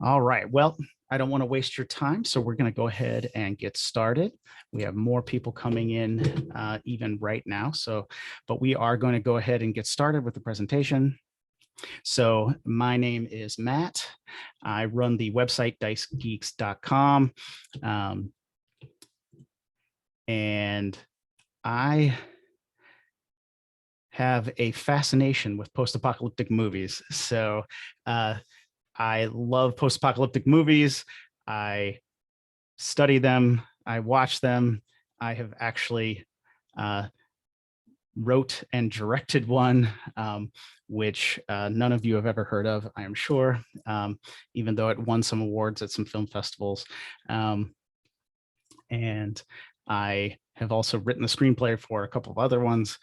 All right. Well, I don't want to waste your time, so we're going to go ahead and get started. We have more people coming in even right now. But we are going to go ahead and get started with the presentation. So my name is Matt. I run the website dicegeeks.com. And I have a fascination with post-apocalyptic movies. So I love post-apocalyptic movies. I study them. I watch them. I have actually wrote and directed one, which none of you have ever heard of, I am sure, even though it won some awards at some film festivals. And I have also written the screenplay for a couple of other ones.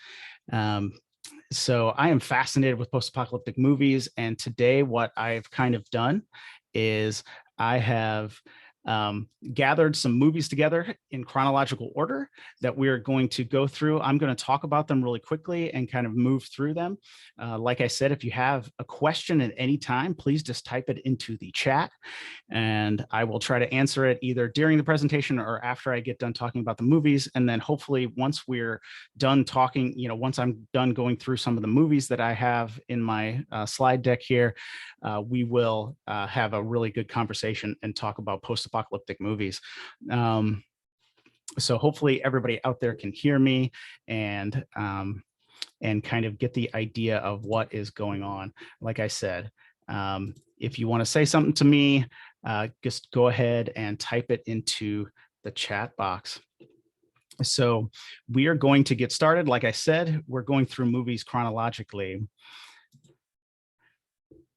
So I am fascinated with post-apocalyptic movies. And today what I've kind of done is I have gathered some movies together in chronological order that we're going to go through. I'm going to talk about them really quickly and kind of move through them. Like I said, if you have a question at any time, please just type it into the chat and I will try to answer it either during the presentation or after I get done talking about the movies. And then hopefully once we're done talking, once I'm done going through some of the movies that I have in my slide deck here, we will have a really good conversation and talk about post-apocalyptic movies. So hopefully everybody out there can hear me and kind of get the idea of what is going on. Like I said, if you want to say something to me, just go ahead and type it into the chat box. So we are going to get started. Like I said, we're going through movies chronologically.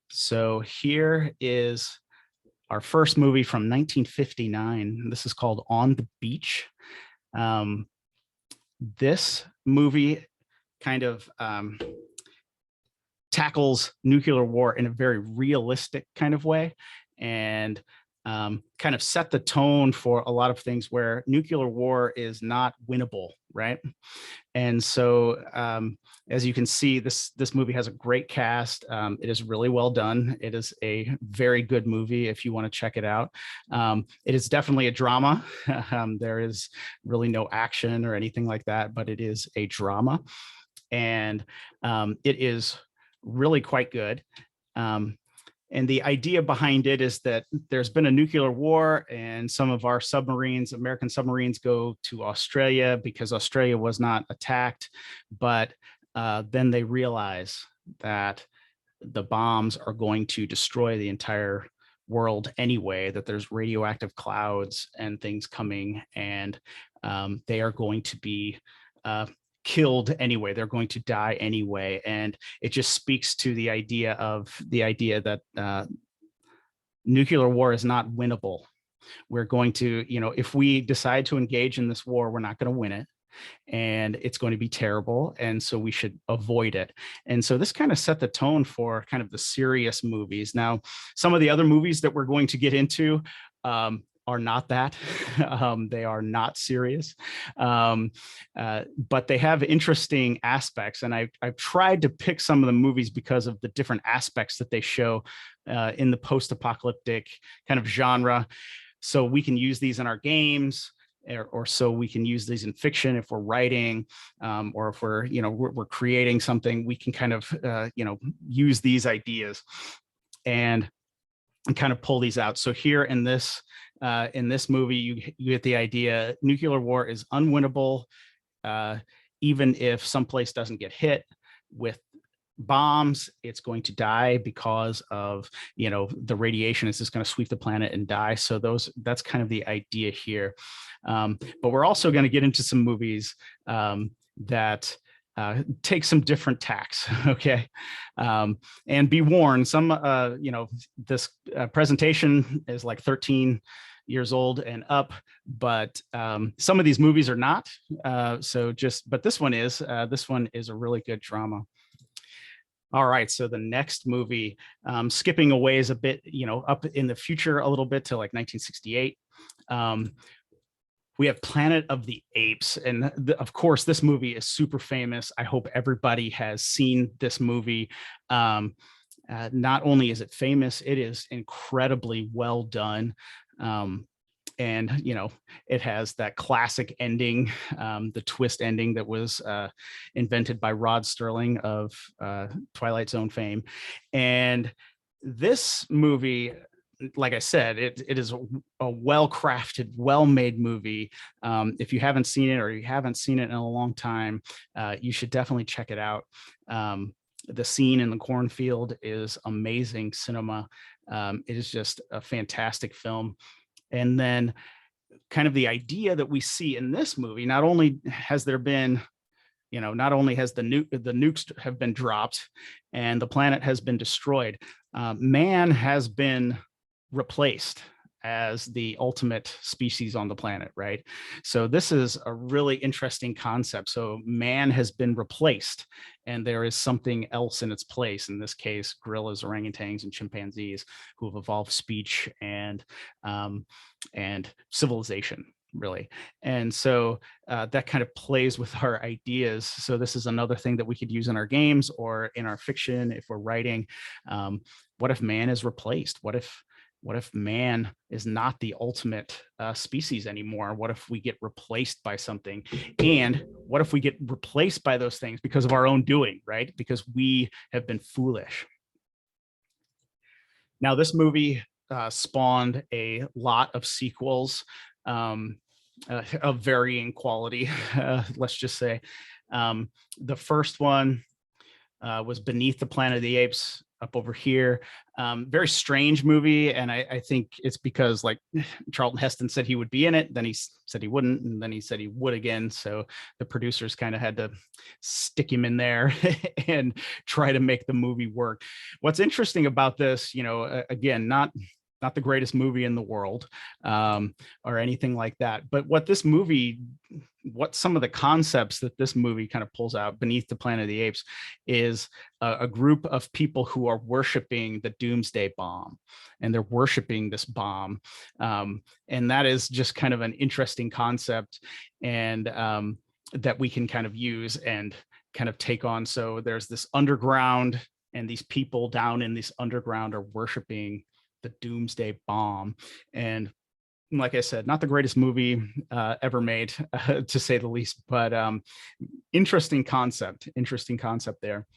So here is our first movie from 1959. This is called On the Beach. This movie kind of tackles nuclear war in a very realistic kind of way and kind of set the tone for a lot of things where nuclear war is not winnable, right? And so as you can see, this movie has a great cast. It is really well done. It is a very good movie if you want to check it out. It is definitely a drama. There is really no action or anything like that, but it is a drama. And it is really quite good. And the idea behind it is that there's been a nuclear war and some of our submarines, American submarines, go to Australia because Australia was not attacked. But then they realize that the bombs are going to destroy the entire world anyway, that there's radioactive clouds and things coming, and they are going to be killed anyway. They're going to die anyway. And it just speaks to the idea that nuclear war is not winnable. We're going to, if we decide to engage in this war, we're not going to win it. And it's going to be terrible. And so we should avoid it. And so this kind of set the tone for kind of the serious movies. Now, some of the other movies that we're going to get into are not that. They are not serious, but they have interesting aspects. And I've tried to pick some of the movies because of the different aspects that they show in the post-apocalyptic kind of genre. So we can use these in our games, or so we can use these in fiction if we're writing, or if we're creating something. We can kind of use these ideas and kind of pull these out. So here in this movie, you get the idea: nuclear war is unwinnable, even if some place doesn't get hit with bombs. It's going to die because of the radiation is just going to sweep the planet and die. So that's kind of the idea here. But we're also going to get into some movies that take some different tacks, okay? And be warned, this presentation is like 13 years old and up, but some of these movies are not. But this one is a really good drama. All right, so the next movie, skipping a ways a bit, up in the future a little bit to like 1968. We have Planet of the Apes. And of course, this movie is super famous. I hope everybody has seen this movie. Not only is it famous, it is incredibly well done. And it has that classic ending, the twist ending that was invented by Rod Serling of Twilight Zone fame. And this movie, like I said, it is a well-crafted, well-made movie. If you haven't seen it, or you haven't seen it in a long time, you should definitely check it out. The scene in the cornfield is amazing cinema. It is just a fantastic film. And then kind of the idea that we see in this movie, not only has there been, not only has the nukes have been dropped and the planet has been destroyed, man has been replaced as the ultimate species on the planet, right? So this is a really interesting concept. So man has been replaced and there is something else in its place. In this case, gorillas, orangutans, and chimpanzees who have evolved speech and civilization, really. And so that kind of plays with our ideas. So this is another thing that we could use in our games or in our fiction if we're writing. What if man is replaced? What if man is not the ultimate species anymore? What if we get replaced by something? And what if we get replaced by those things because of our own doing, right? Because we have been foolish. Now, this movie spawned a lot of sequels of varying quality, let's just say. The first one was Beneath the Planet of the Apes, up over here. Very strange movie, and I think it's because like Charlton Heston said he would be in it, then he said he wouldn't, and then he said he would again. So the producers kind of had to stick him in there and try to make the movie work. What's interesting about this, again, not the greatest movie in the world or anything like that, but what some of the concepts that this movie kind of pulls out, Beneath the Planet of the Apes, is a group of people who are worshiping the Doomsday bomb, and they're worshiping this bomb. And that is just kind of an interesting concept, and that we can kind of use and kind of take on. So there's this underground, and these people down in this underground are worshiping the Doomsday bomb. And like I said, not the greatest movie ever made, to say the least, but interesting concept there.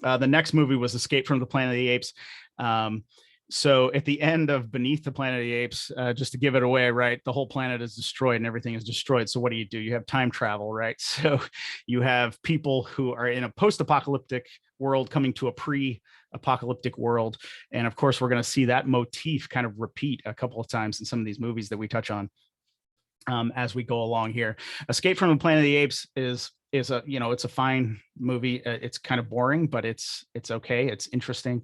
The next movie was Escape from the Planet of the Apes. So at the end of Beneath the Planet of the Apes, just to give it away, right, the whole planet is destroyed and everything is destroyed. So what do? You have time travel, right? So you have people who are in a post-apocalyptic world coming to a pre-apocalyptic world. And of course, we're going to see that motif kind of repeat a couple of times in some of these movies that we touch on as we go along here. Escape from the Planet of the Apes is a, it's a fine movie. It's kind of boring, but it's okay. It's interesting.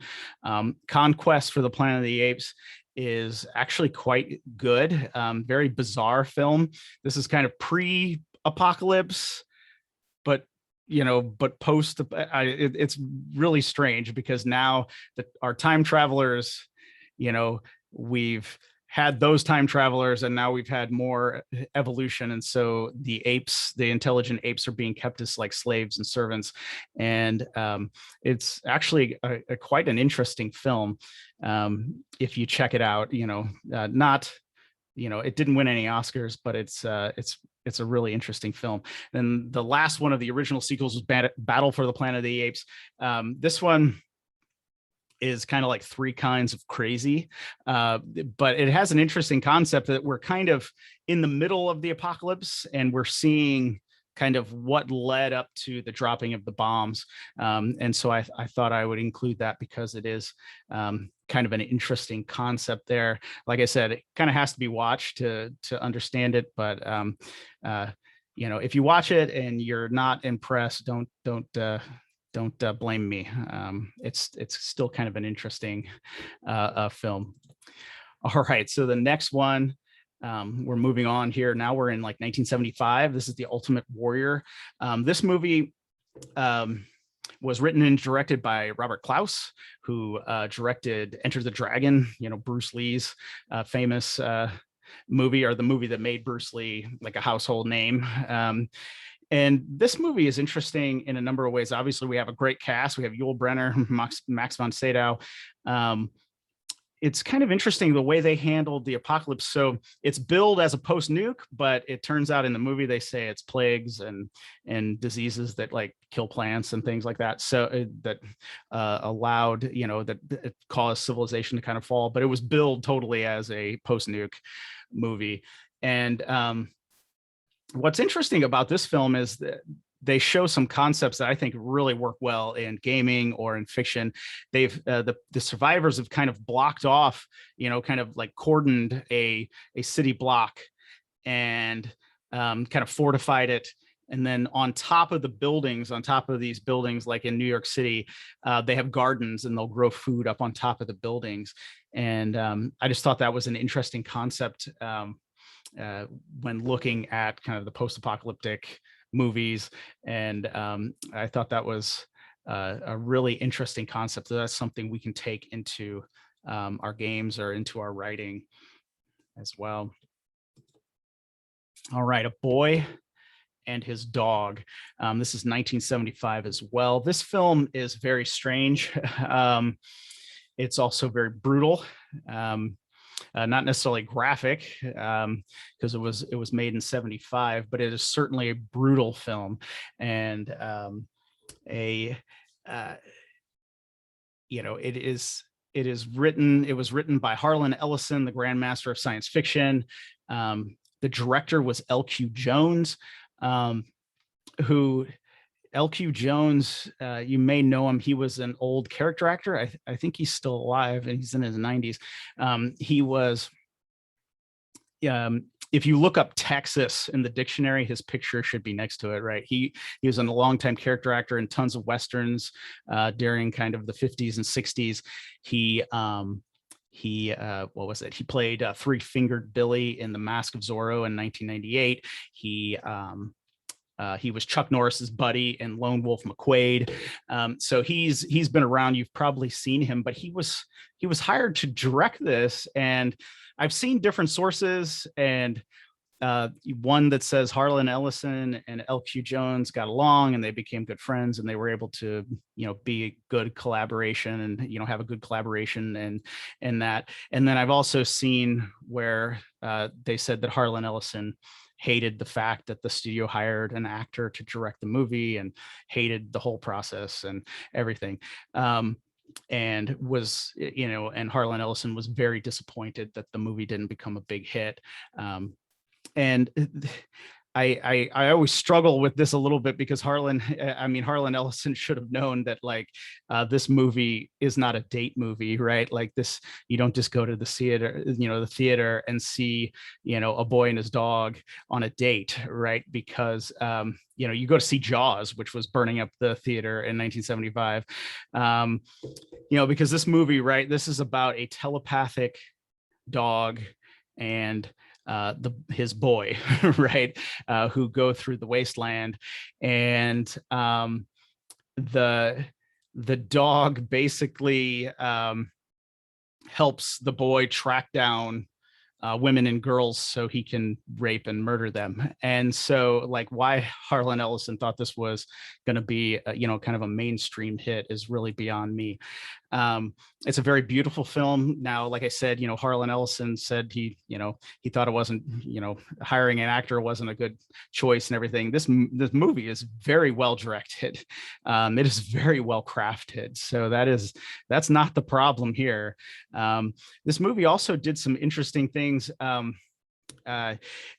Conquest for the Planet of the Apes is actually quite good. Very bizarre film. This is kind of pre-apocalypse, but post. It's really strange because now that our time travelers, we've had those time travelers, and now we've had more evolution. And so the intelligent apes are being kept as like slaves and servants. And it's actually quite an interesting film. If you check it out, it didn't win any Oscars, but it's a really interesting film. And the last one of the original sequels was Battle for the Planet of the Apes. This one is kind of like Three Kinds of Crazy, but it has an interesting concept that we're kind of in the middle of the apocalypse, and we're seeing kind of what led up to the dropping of the bombs. And so I thought I would include that because it is kind of an interesting concept there. Like I said, it kind of has to be watched to understand it, but if you watch it and you're not impressed, don't blame me. It's still kind of an interesting film. All right, so the next one, we're moving on here. Now we're in like 1975. This is The Ultimate Warrior. This movie was written and directed by Robert Klaus, who directed Enter the Dragon, Bruce Lee's famous movie, or the movie that made Bruce Lee like a household name. And this movie is interesting in a number of ways. Obviously, we have a great cast. We have Yul Brynner, Max von Sydow. It's kind of interesting the way they handled the apocalypse. So it's billed as a post-nuke, but it turns out in the movie they say it's plagues and diseases that like kill plants and things like that. So that allowed, that it caused civilization to kind of fall. But it was billed totally as a post-nuke movie. And what's interesting about this film is that they show some concepts that I think really work well in gaming or in fiction. They've the survivors have kind of blocked off, kind of like cordoned a city block and kind of fortified it. And then on top of the buildings, on top of these buildings, like in New York City, they have gardens and they'll grow food up on top of the buildings. And I just thought that was an interesting concept when looking at kind of the post-apocalyptic movies. And I thought that was a really interesting concept. So that's something we can take into our games or into our writing as well. All right, A Boy and His Dog. This is 1975 as well. This film is very strange. It's also very brutal. Not necessarily graphic because it was made in 75, but it is certainly a brutal film. And it was written by Harlan Ellison, the grandmaster of science fiction. The director was L.Q. Jones, who L.Q. Jones, you may know him. He was an old character actor. I think he's still alive and he's in his 90s. He was, if you look up Texas in the dictionary, his picture should be next to it, right? He was a longtime character actor in tons of Westerns during kind of the 50s and 60s. What was it? He played Three-Fingered Billy in The Mask of Zorro in 1998. He was Chuck Norris's buddy in Lone Wolf McQuade. So he's been around. You've probably seen him, but he was hired to direct this. And I've seen different sources, and one that says Harlan Ellison and L.Q. Jones got along and they became good friends and they were able to, be a good collaboration and, have a good collaboration and that. And then I've also seen where they said that Harlan Ellison hated the fact that the studio hired an actor to direct the movie and hated the whole process and everything. And was, and Harlan Ellison was very disappointed that the movie didn't become a big hit. And I always struggle with this a little bit because Harlan Ellison should have known that this movie is not a date movie, right? Like this, you don't just go to the theater and see, A Boy and His Dog on a date, right? Because, you go to see Jaws, which was burning up the theater in 1975, because this movie, right? This is about a telepathic dog and his boy, right, who go through the wasteland, and the dog basically helps the boy track down women and girls so he can rape and murder them. And so why Harlan Ellison thought this was going to be kind of a mainstream hit is really beyond me. It's a very beautiful film. Now, like I said, Harlan Ellison said he thought it wasn't, hiring an actor wasn't a good choice and everything. This movie is very well directed. It is very well crafted. So that's not the problem here. This movie also did some interesting things.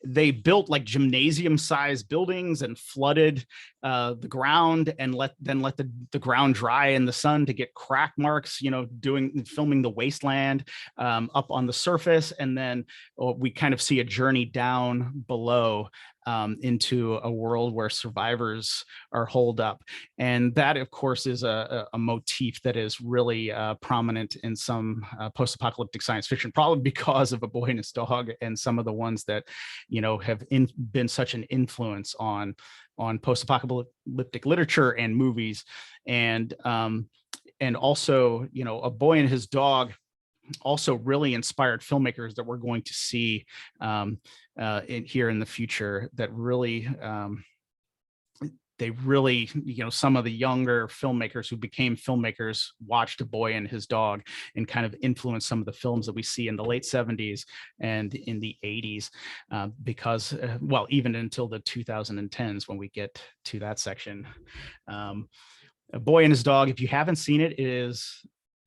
They built gymnasium-sized buildings and flooded the ground and let the ground dry in the sun to get crack marks, filming the wasteland up on the surface. And then we kind of see a journey down below into a world where survivors are holed up. And that, of course, is a motif that is really prominent in some post-apocalyptic science fiction, probably because of A Boy and His Dog and some of the ones that, have been such an influence on post-apocalyptic literature and movies. And also, A Boy and His Dog also really inspired filmmakers that we're going to see here in the future that really they really, some of the younger filmmakers who became filmmakers watched A Boy and His Dog and kind of influenced some of the films that we see in the late 70s and in the 80s, because, well, even until the 2010s when we get to that section. A Boy and His Dog, if you haven't seen it, it is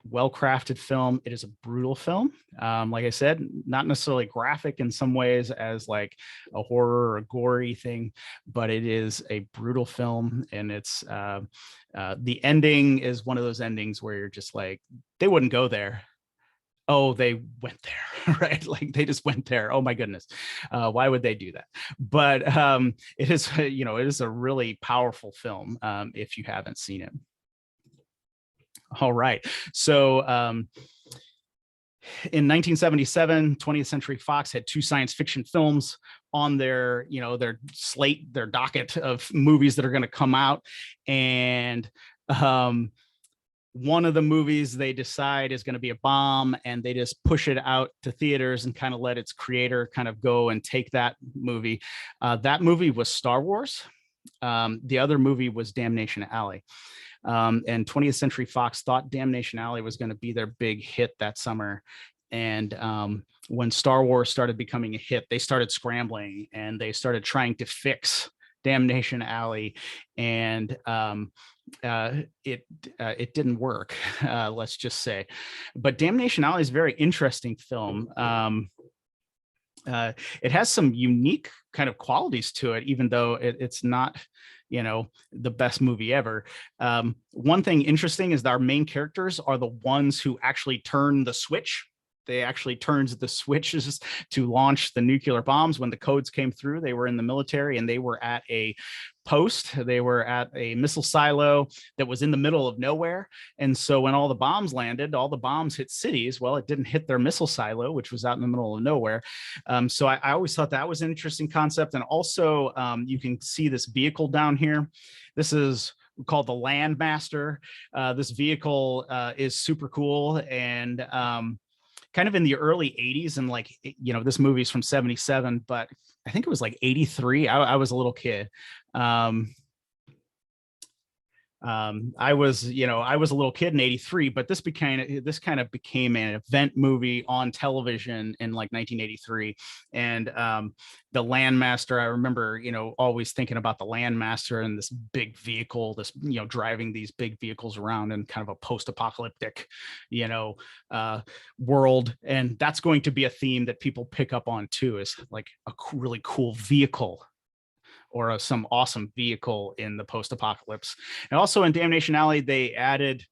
well-crafted film. It is a brutal film. Like I said, not necessarily graphic in some ways as like a horror or a gory thing, but it is a brutal film. And it's the ending is one of those endings where you're just like, they wouldn't go there. Oh, they went there, right? Like they just went there. Oh my goodness. Why would they do that? But it is, it is a really powerful film if you haven't seen it. All right. So in 1977, 20th Century Fox had 2 science fiction films on their, their slate, their docket of movies that are going to come out. And one of the movies they decide is going to be a bomb, and they just push it out to theaters and kind of let its creator kind of go and take that movie. That movie was Star Wars. The other movie was Damnation Alley. And 20th Century Fox thought Damnation Alley was going to be their big hit that summer. And when Star Wars started becoming a hit, they started scrambling and they started trying to fix Damnation Alley, and it didn't work, let's just say. But Damnation Alley is a very interesting film. It has some unique kind of qualities to it, even though it's not, the best movie ever. One thing interesting is that our main characters are the ones who actually turn the switch. They actually turned the switches to launch the nuclear bombs. When the codes came through, they were in the military and they were at a post. They were at a missile silo that was in the middle of nowhere. And so when all the bombs landed, all the bombs hit cities. Well, it didn't hit their missile silo, which was out in the middle of nowhere. So I always thought that was an interesting concept. And also you can see this vehicle down here. This is called the Landmaster. This vehicle is super cool. And kind of in the early 80s, and like, this movie's from 77, but I think it was like 83. I was a little kid. I was a little kid in 83, but this kind of became an event movie on television in like 1983. And the Landmaster, I remember, always thinking about the Landmaster and this big vehicle, this, driving these big vehicles around in kind of a post-apocalyptic, world. And that's going to be a theme that people pick up on too, is like a really cool vehicle or some awesome vehicle in the post-apocalypse. And also in Damnation Alley, they added,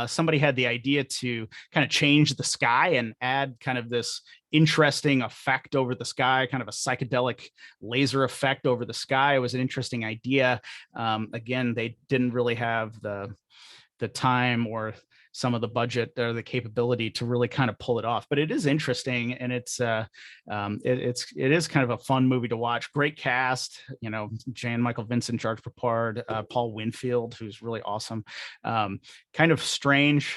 somebody had the idea to kind of change the sky and add kind of this interesting effect over the sky, kind of a psychedelic laser effect over the sky. It was an interesting idea. Again, they didn't really have the time or some of the budget or the capability to really kind of pull it off, but it is interesting. And it is kind of a fun movie to watch. Great cast, Jan Michael Vincent, George Peppard, Paul Winfield, who's really awesome. Kind of strange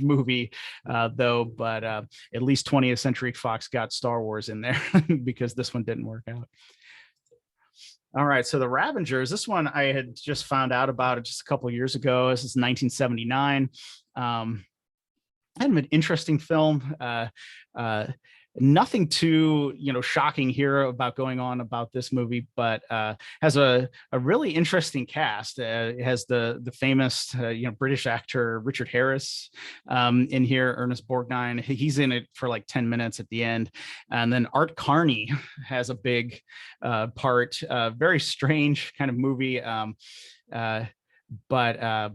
movie though, but at least 20th Century Fox got Star Wars in there because this one didn't work out. All right, so the Ravagers, this one I had just found out about it just a couple of years ago. This is 1979. Kind of an interesting film. Nothing too, shocking here about going on about this movie, but has a really interesting cast. It has the famous, British actor Richard Harris in here, Ernest Borgnine. He's in it for like 10 minutes at the end. And then Art Carney has a big part. Very strange kind of movie, but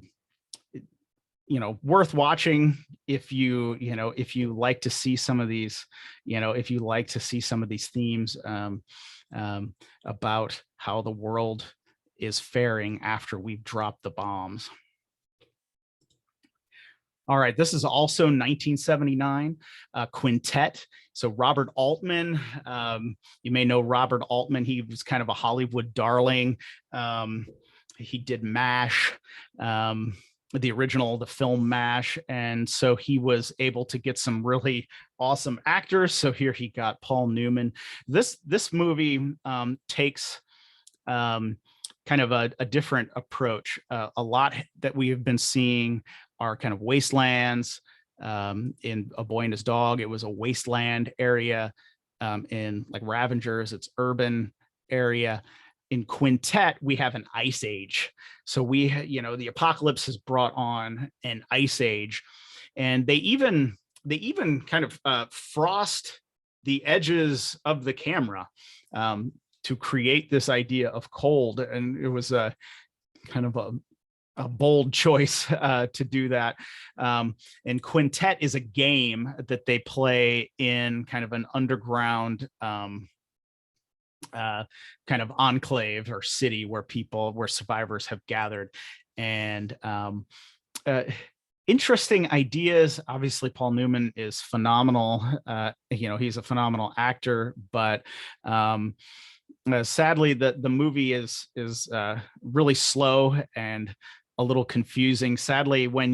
worth watching if you like to see some of these, if you like to see some of these themes about how the world is faring after we've dropped the bombs. All right, this is also 1979, Quintet. So Robert Altman, you may know Robert Altman. He was kind of a Hollywood darling. He did MASH. The film MASH, and so he was able to get some really awesome actors. So here he got Paul Newman. This movie takes kind kind of a different approach. A lot that we have been seeing are kind of wastelands. In A Boy and His Dog, it was a wasteland area. In like Ravagers, it's urban area. In Quintet, we have an ice age. So the apocalypse has brought on an ice age, and they even kind of frost the edges of the camera to create this idea of cold. And it was a kind of a bold choice to do that. And Quintet is a game that they play in kind of an underground kind of enclave or city where survivors have gathered. And interesting ideas. Obviously, Paul Newman is phenomenal. He's a phenomenal actor, but sadly, the movie is really slow and a little confusing. Sadly, when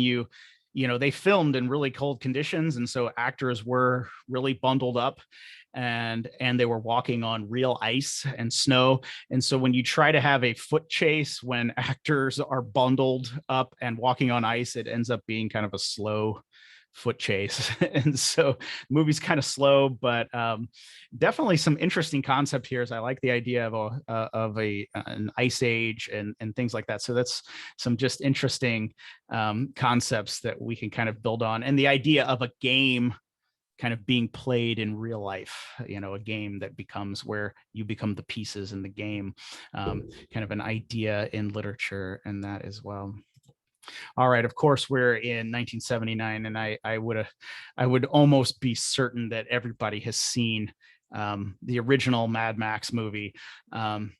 they filmed in really cold conditions, and so actors were really bundled up, and they were walking on real ice and snow. And so when you try to have a foot chase when actors are bundled up and walking on ice, it ends up being kind of a slow foot chase. And so the movie's kind of slow, but definitely some interesting concept here. Is I like the idea of an ice age and things like that. So that's some just interesting concepts that we can kind of build on. And the idea of a game kind of being played in real life, a game that becomes where you become the pieces in the game, kind of an idea in literature and that as well. All right, of course, we're in 1979, and I would almost be certain that everybody has seen the original Mad Max movie. And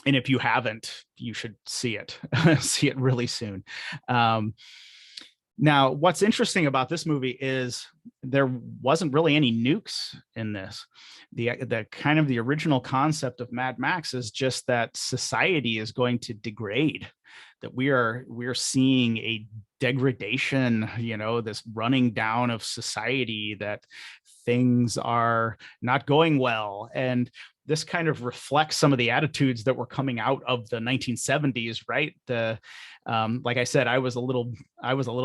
if you haven't, you should see it, see it really soon. Now, what's interesting about this movie is there wasn't really any nukes in this. The kind of the original concept of Mad Max is just that society is going to degrade, that we're seeing a degradation, this running down of society, that things are not going well. And this kind of reflects some of the attitudes that were coming out of the 1970s, right? Like I said, I was a little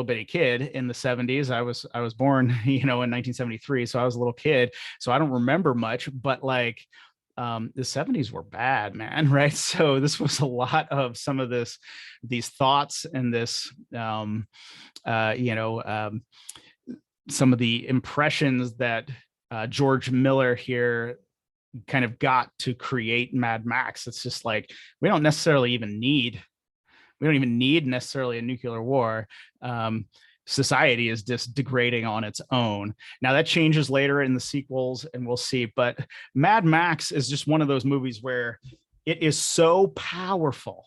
bitty kid in the 70s. I was born, in 1973, so I was a little kid, so I don't remember much. But like, the 70s were bad, man, right? So this was a lot of some of these thoughts and this, some of the impressions that George Miller here kind of got to create Mad Max. It's just like, we don't even need necessarily a nuclear war. Society is just degrading on its own. Now that changes later in the sequels, and we'll see. But Mad Max is just one of those movies where it is so powerful.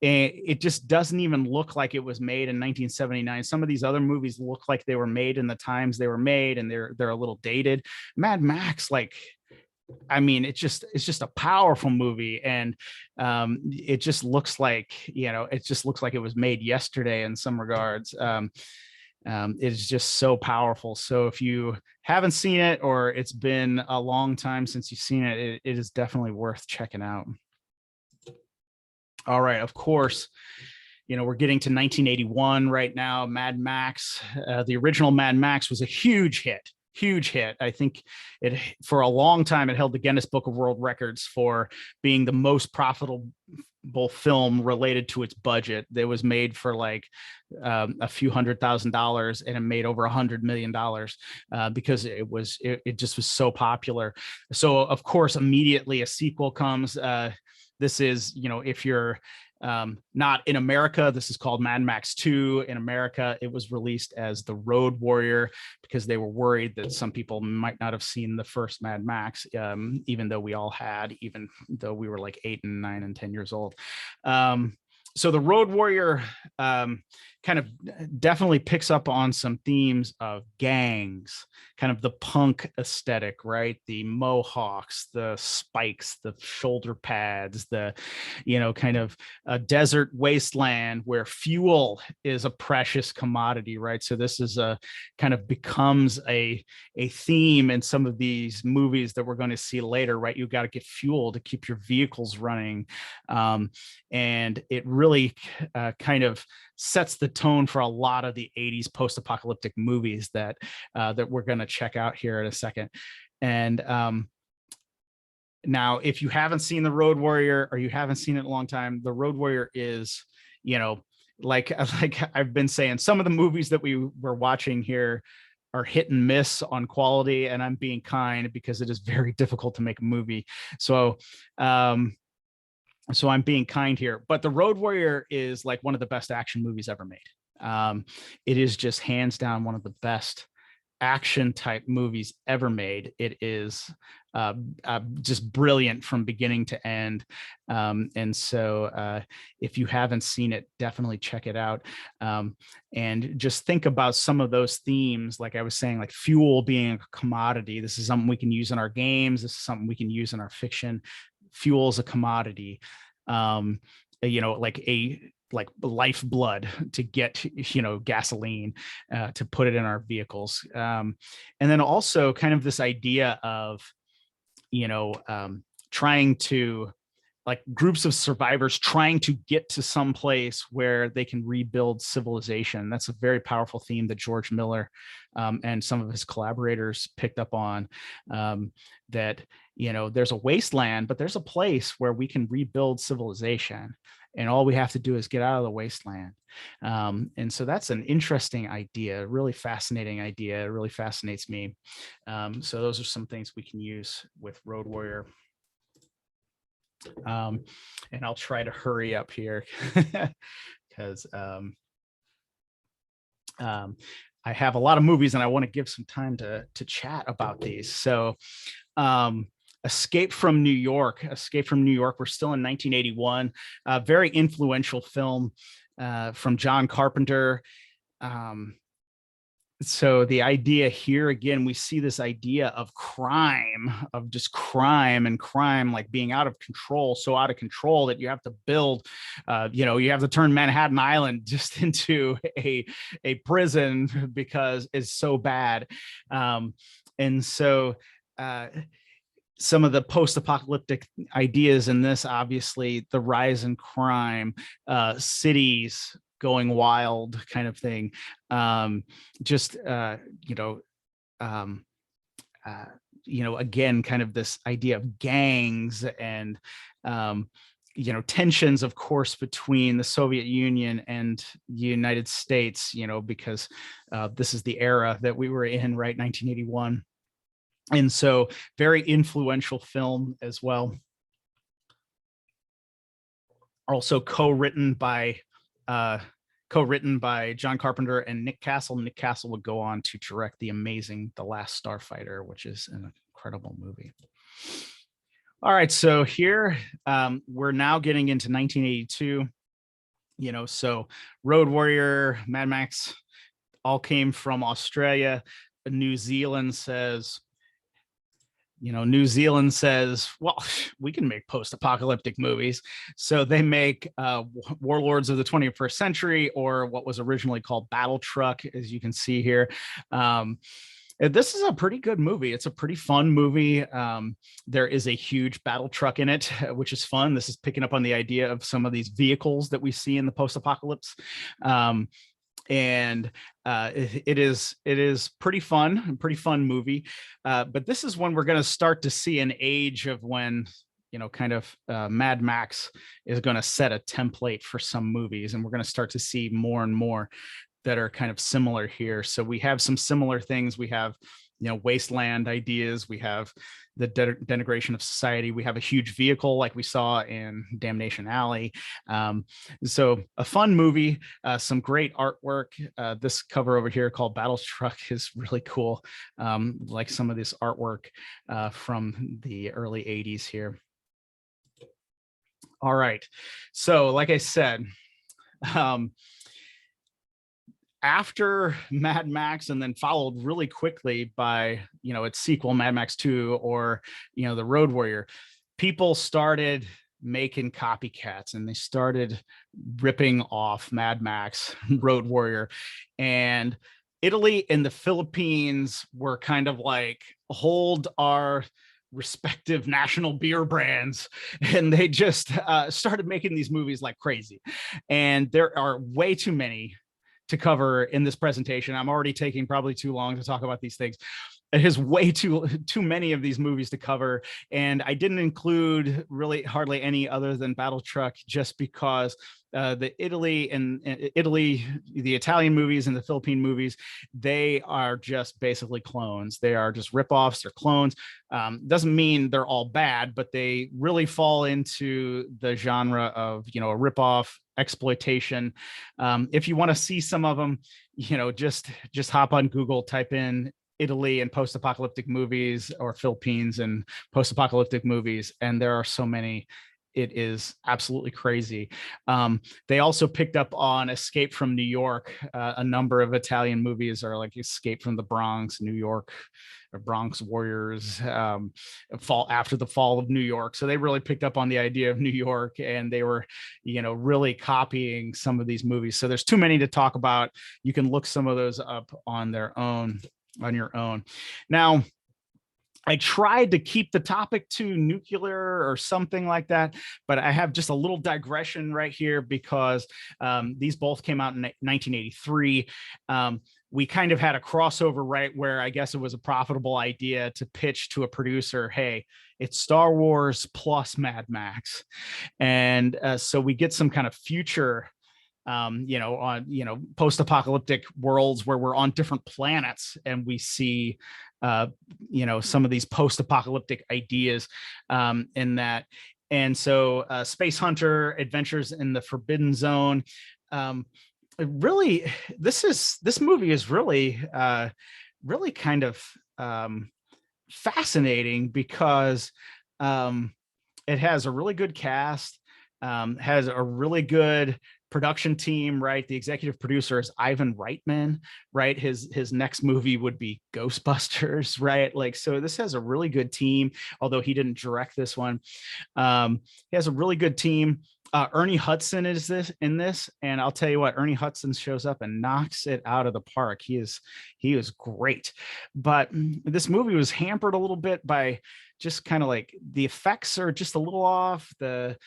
And it just doesn't even look like it was made in 1979. Some of these other movies look like they were made in the times they were made, and they're a little dated. Mad Max, it's just a powerful movie, and it just looks like it was made yesterday in some regards. It's just so powerful. So if you haven't seen it, or it's been a long time since you've seen it, it is definitely worth checking out. All right, of course, we're getting to 1981 right now. Mad Max, the original Mad Max, was a huge hit. I think for a long time, it held the Guinness Book of World Records for being the most profitable film related to its budget. That was made for like a few $100,000, and it made over $100 million because it just was so popular. So of course, immediately a sequel comes. This is, if you're not in America, this is called Mad Max 2. In America, it was released as The Road Warrior, because they were worried that some people might not have seen the first Mad Max, even though we all had, even though we were like 8 and 9 and 10 years old. So The Road Warrior kind of definitely picks up on some themes of gangs, kind of the punk aesthetic, right? The mohawks, the spikes, the shoulder pads, the, kind of a desert wasteland where fuel is a precious commodity, right? So this is a kind of becomes a theme in some of these movies that we're going to see later, right? You got to get fuel to keep your vehicles running. And it really kind of sets the tone for a lot of the 80s post-apocalyptic movies that we're going to check out here in a second. And now, if you haven't seen The Road Warrior, or you haven't seen it in a long time, The Road Warrior is, like I've been saying, some of the movies that we were watching here are hit and miss on quality, and I'm being kind because it is very difficult to make a movie. So I'm being kind here, but The Road Warrior is like one of the best action movies ever made. It is just hands down one of the best action type movies ever made. It is just brilliant from beginning to end. And so if you haven't seen it, definitely check it out. And just think about some of those themes, like I was saying, like fuel being a commodity. This is something we can use in our games. This is something we can use in our fiction. Fuel is a commodity, like lifeblood to get, gasoline, to put it in our vehicles. And then also kind of this idea of, trying to, like, groups of survivors trying to get to some place where they can rebuild civilization. That's a very powerful theme that George Miller and some of his collaborators picked up on, that, there's a wasteland, but there's a place where we can rebuild civilization. And all we have to do is get out of the wasteland. And so that's an interesting idea, really fascinating idea. It really fascinates me. So those are some things we can use with Road Warrior. And I'll try to hurry up here because I have a lot of movies and I want to give some time to chat about these. So Escape from New York. We're still in 1981. Very influential film from John Carpenter. So the idea here, again, we see this idea of crime, of just crime, like being out of control, so out of control that you have to build, you have to turn Manhattan Island just into a prison because it's so bad. And so some of the post-apocalyptic ideas in this, obviously, the rise in crime, cities going wild kind of thing. Again, kind of this idea of gangs and, tensions, of course, between the Soviet Union and the United States, because this is the era that we were in, right? 1981. And so very influential film as well. Also co-written by John Carpenter and Nick Castle. Nick Castle would go on to direct the amazing The Last Starfighter, which is an incredible movie. All right, so here we're now getting into 1982. So Road Warrior, Mad Max, all came from Australia. New Zealand says, well, we can make post-apocalyptic movies. So they make Warlords of the 21st Century, or what was originally called Battle Truck, as you can see here. This is a pretty good movie. It's a pretty fun movie. There is a huge battle truck in it, which is fun. This is picking up on the idea of some of these vehicles that we see in the post-apocalypse. And it is pretty fun movie. But this is when we're going to start to see an age of when, Mad Max is going to set a template for some movies, and we're going to start to see more and more that are kind of similar here. So we have some similar things. We have, wasteland ideas. We have the denigration of society. We have a huge vehicle like we saw in Damnation Alley. So a fun movie, some great artwork. This cover over here called Battle Truck is really cool. Like some of this artwork from the early 80s here. All right. So like I said, after Mad Max, and then followed really quickly by, its sequel, Mad Max 2, or, The Road Warrior, people started making copycats, and they started ripping off Mad Max, Road Warrior, and Italy and the Philippines were kind of like, hold our respective national beer brands, and they just started making these movies like crazy. And there are way too many to cover in this presentation. I'm already taking probably too long to talk about these things. It is way too many of these movies to cover, and I didn't include really hardly any other than Battle Truck, just because the Italian movies and the Philippine movies, they are just basically clones. They are just ripoffs. They're clones. Doesn't mean they're all bad, but they really fall into the genre of, a ripoff, exploitation. If you want to see some of them, just hop on Google, type in Italy and post-apocalyptic movies, or Philippines and post-apocalyptic movies, and there are so many. It is absolutely crazy. They also picked up on Escape from New York. A number of Italian movies are like Escape from the Bronx, New York, or Bronx Warriors, after the fall of New York. So they really picked up on the idea of New York, and they were, really copying some of these movies. So there's too many to talk about. You can look some of those up on your own. Now, I tried to keep the topic to nuclear or something like that, but I have just a little digression right here, because these both came out in 1983. We kind of had a crossover, right, where I guess it was a profitable idea to pitch to a producer, hey, it's Star Wars plus Mad Max. And so we get some kind of future post-apocalyptic worlds where we're on different planets, and we see some of these post-apocalyptic ideas in that. And so Space Hunter, Adventures in the Forbidden Zone, this movie is really kind of fascinating, because it has a really good cast, has a really good production team, right? The executive producer is Ivan Reitman, right? His next movie would be Ghostbusters, right? Like, so this has a really good team, although he didn't direct this one. He has a really good team. Ernie Hudson is in this, and I'll tell you what, Ernie Hudson shows up and knocks it out of the park. He is great. But this movie was hampered a little bit by just kind of like the effects are just a little off, the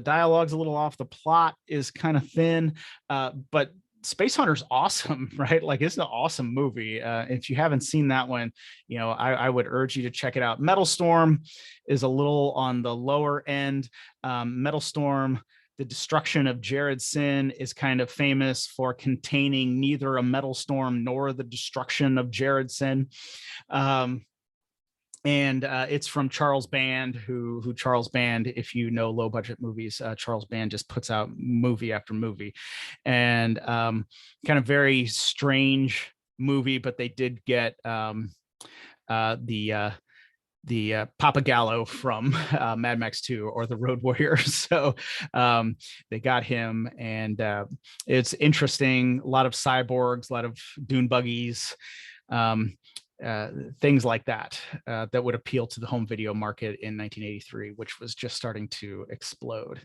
dialogue's a little off, the plot is kind of thin, but Space Hunter's awesome, right? Like, it's an awesome movie. If you haven't seen that one, I would urge you to check it out. Metal Storm is a little on the lower end. Metal Storm, the destruction of Jared Sin, is kind of famous for containing neither a metal storm nor the destruction of Jared Sin. And it's from Charles Band, who Charles Band, if you know low budget movies, Charles Band just puts out movie after movie, and kind of very strange movie, but they did get the Papagallo from Mad Max 2, or the Road Warrior. So they got him, and it's interesting. A lot of cyborgs, a lot of dune buggies, things like that, that would appeal to the home video market in 1983, which was just starting to explode.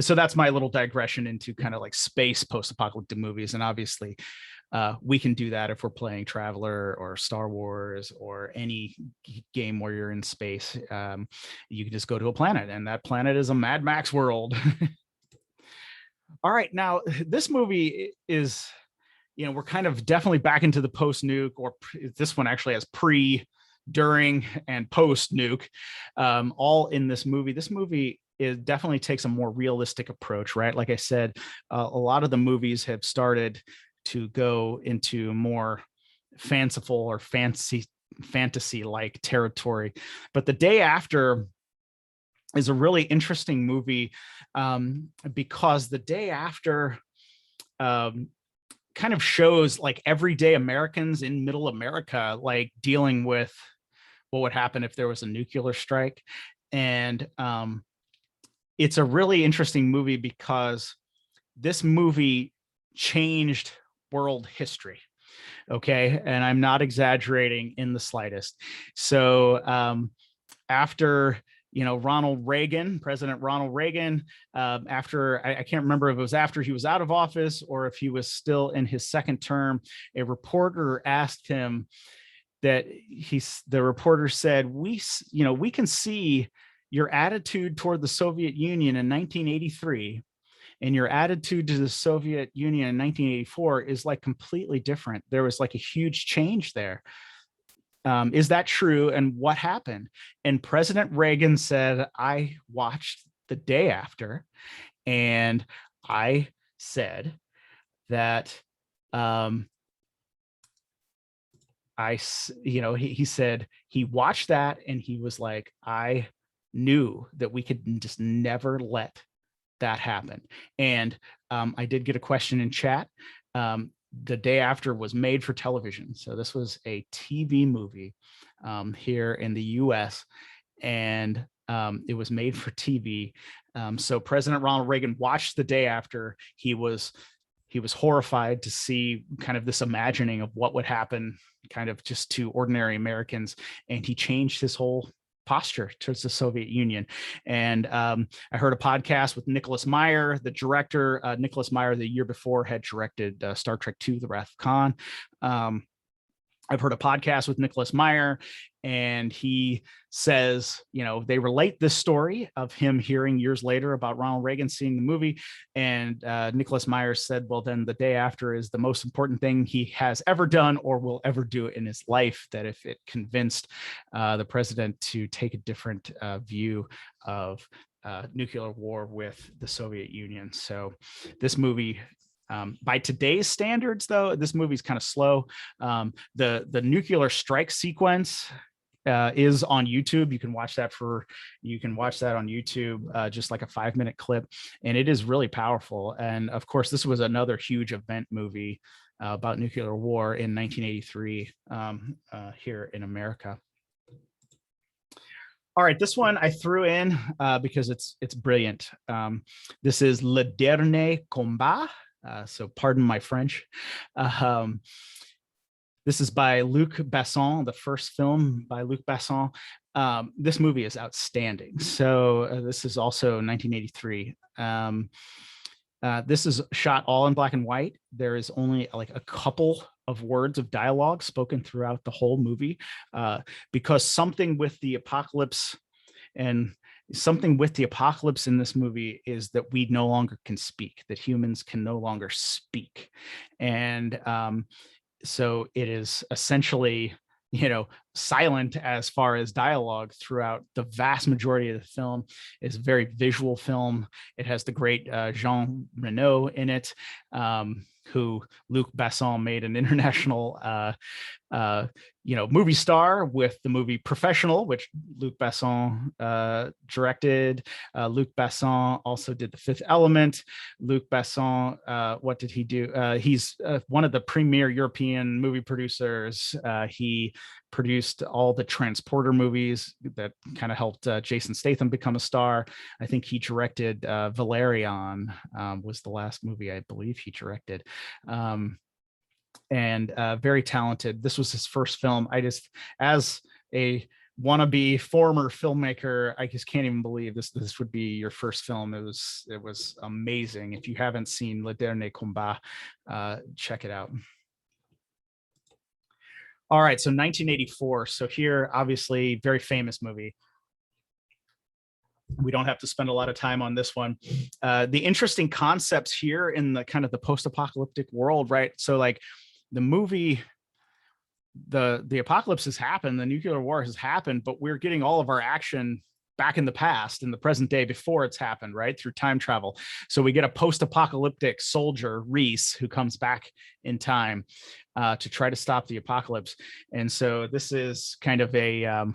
So that's my little digression into kind of like space post-apocalyptic movies. And obviously we can do that if we're playing Traveler or Star Wars or any game where you're in space. You can just go to a planet, and that planet is a Mad Max world. All right, now this movie is, we're kind of definitely back into the post-nuke, or this one actually has pre, during, and post-nuke, all in this movie. This movie definitely takes a more realistic approach, right? Like I said, a lot of the movies have started to go into more fanciful or fantasy-like territory. But The Day After is a really interesting movie, because The Day After kind of shows like everyday Americans in middle America, like dealing with what would happen if there was a nuclear strike. And it's a really interesting movie, because this movie changed world history. Okay. And I'm not exaggerating in the slightest. So after, President Ronald Reagan, after, I can't remember if it was after he was out of office or if he was still in his second term, a reporter asked him the reporter said, we can see your attitude toward the Soviet Union in 1983 and your attitude to the Soviet Union in 1984 is like completely different. There was like a huge change there. Is that true? And what happened? And President Reagan said, I watched The Day After, and I said that he said he watched that and he was like, I knew that we could just never let that happen. And I did get a question in chat. The Day After was made for television. So this was a TV movie here in the US, and it was made for TV. So President Ronald Reagan watched The Day After. He was horrified to see kind of this imagining of what would happen kind of just to ordinary Americans. And he changed his whole posture towards the Soviet Union. And I heard a podcast with Nicholas Meyer, the director. Nicholas Meyer, the year before, had directed Star Trek II, The Wrath of Khan. I've heard a podcast with Nicholas Meyer, and he says, they relate this story of him hearing years later about Ronald Reagan seeing the movie. And Nicholas Meyer said, well, then The Day After is the most important thing he has ever done or will ever do in his life, that if it convinced the president to take a different view of nuclear war with the Soviet Union. So this movie, by today's standards, though, this movie's kind of slow. The nuclear strike sequence is on YouTube. You can watch that on YouTube, just like a 5-minute clip, and it is really powerful. And of course, this was another huge event movie about nuclear war in 1983 here in America. All right, this one I threw in because it's brilliant. This is Le Derne Comba. So pardon my French. This is by Luc Besson, the first film by Luc Besson. This movie is outstanding. So this is also 1983. This is shot all in black and white. There is only like a couple of words of dialogue spoken throughout the whole movie, because something with the apocalypse in this movie is that we no longer can speak, that humans can no longer speak. And so it is essentially, silent as far as dialogue throughout the vast majority of the film. It's a very visual film. It has the great Jean Reno in it, who Luc Besson made an international movie star with the movie Professional, which Luc Besson directed. Luc Besson also did The Fifth Element. Luc Besson, what did he do? He's one of the premier European movie producers. He produced all the Transporter movies that kind of helped Jason Statham become a star. I think he directed Valerian, was the last movie I believe he directed. And very talented. This was his first film. As a wannabe former filmmaker, I just can't even believe this would be your first film. It was amazing. If you haven't seen Le Derne Comba, check it out. All right, so 1984. So here, obviously, very famous movie. We don't have to spend a lot of time on this one. The interesting concepts here in the kind of the post-apocalyptic world, right? So like the movie, the apocalypse has happened, the nuclear war has happened, but we're getting all of our action back in the past, in the present day, before it's happened, right? Through time travel. So we get a post-apocalyptic soldier, Reese, who comes back in time to try to stop the apocalypse. And so this is kind of a,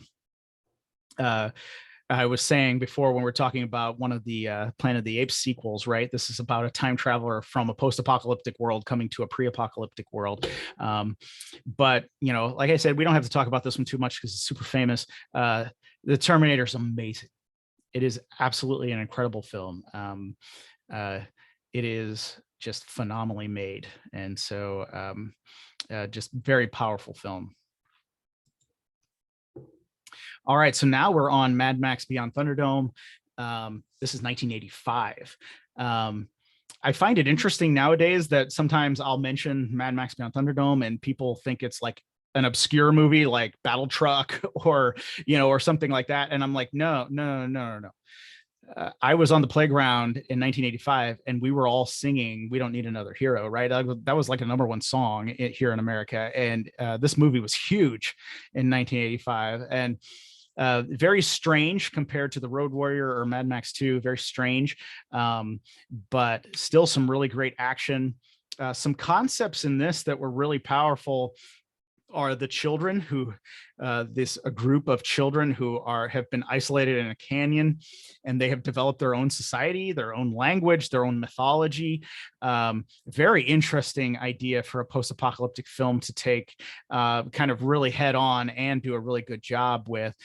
I was saying before when we're talking about one of the Planet of the Apes sequels, right? This is about a time traveler from a post-apocalyptic world coming to a pre-apocalyptic world. But, like I said, we don't have to talk about this one too much because it's super famous. The Terminator is amazing. It is absolutely an incredible film. It is just phenomenally made. And so just very powerful film. All right, so now we're on Mad Max Beyond Thunderdome. This is 1985. I find it interesting nowadays that sometimes I'll mention Mad Max Beyond Thunderdome and people think it's like an obscure movie like Battle Truck or, or something like that. And I'm like, no. I was on the playground in 1985 and we were all singing "We Don't Need Another Hero," right? That was like a #1 song here in America. And this movie was huge in 1985 and very strange compared to the Road Warrior or Mad Max 2, very strange, but still some really great action. Some concepts in this that were really powerful are the children who a group of children who have been isolated in a canyon, and they have developed their own society, their own language, their own mythology. Very interesting idea for a post-apocalyptic film to take kind of really head on and do a really good job with.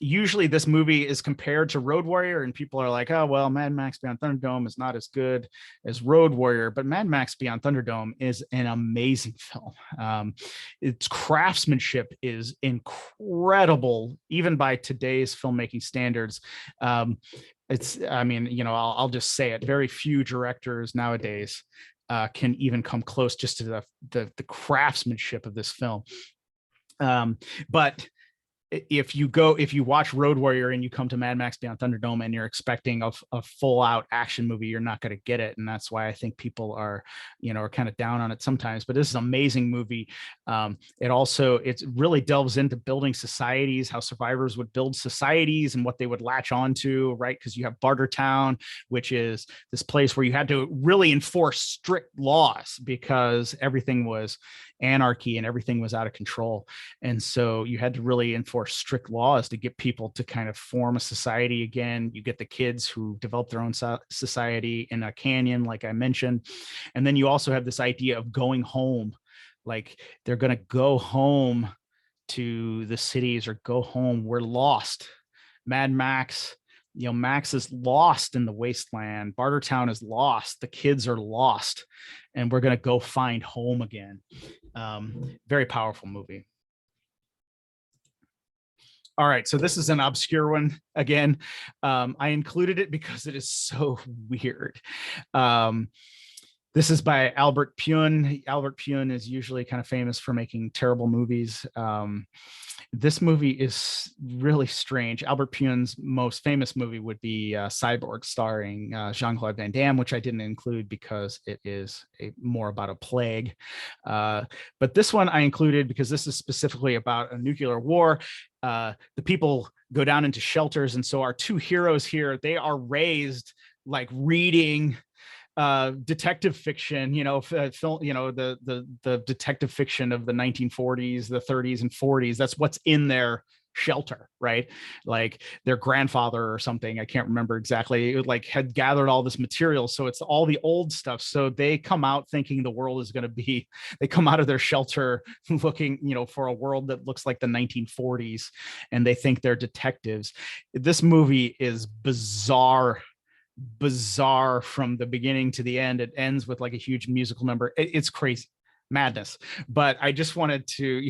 Usually this movie is compared to Road Warrior and people are like, oh, well, Mad Max Beyond Thunderdome is not as good as Road Warrior, but Mad Max Beyond Thunderdome is an amazing film. Its craftsmanship is incredible, even by today's filmmaking standards. I'll just say it. Very few directors nowadays can even come close just to the craftsmanship of this film. But if you watch Road Warrior and you come to Mad Max Beyond Thunderdome and you're expecting a full out action movie, you're not going to get it. And that's why I think people are kind of down on it sometimes, but this is an amazing movie. It really delves into building societies, how survivors would build societies and what they would latch onto, right? Because you have Bartertown, which is this place where you had to really enforce strict laws because everything was anarchy and everything was out of control. And so you had to really enforce strict laws to get people to kind of form a society again. You get the kids who develop their own society in a canyon, like I mentioned. And then you also have this idea of going home, like they're going to go home to the cities or go home. We're lost. Mad Max, Max is lost in the wasteland. Bartertown is lost. The kids are lost, and we're going to go find home again. Very powerful movie. All right, so this is an obscure one again. I included it because it is so weird. This is by Albert Pyun. Albert Pyun is usually kind of famous for making terrible movies. This movie is really strange. Albert Pyun's most famous movie would be Cyborg, starring Jean-Claude Van Damme, which I didn't include because it is more about a plague. But this one I included because this is specifically about a nuclear war. The people go down into shelters, and so our two heroes here, they are raised like reading detective fiction, film, the detective fiction of the 1940s, the 30s and 40s. That's what's in their shelter, right? Like their grandfather or something, I can't remember exactly, like had gathered all this material. So it's all the old stuff. So they come out thinking the world is going to be, they come out of their shelter looking, for a world that looks like the 1940s, and they think they're detectives. This movie is bizarre from the beginning to the end. It ends with like a huge musical number. It's crazy madness, but I just wanted to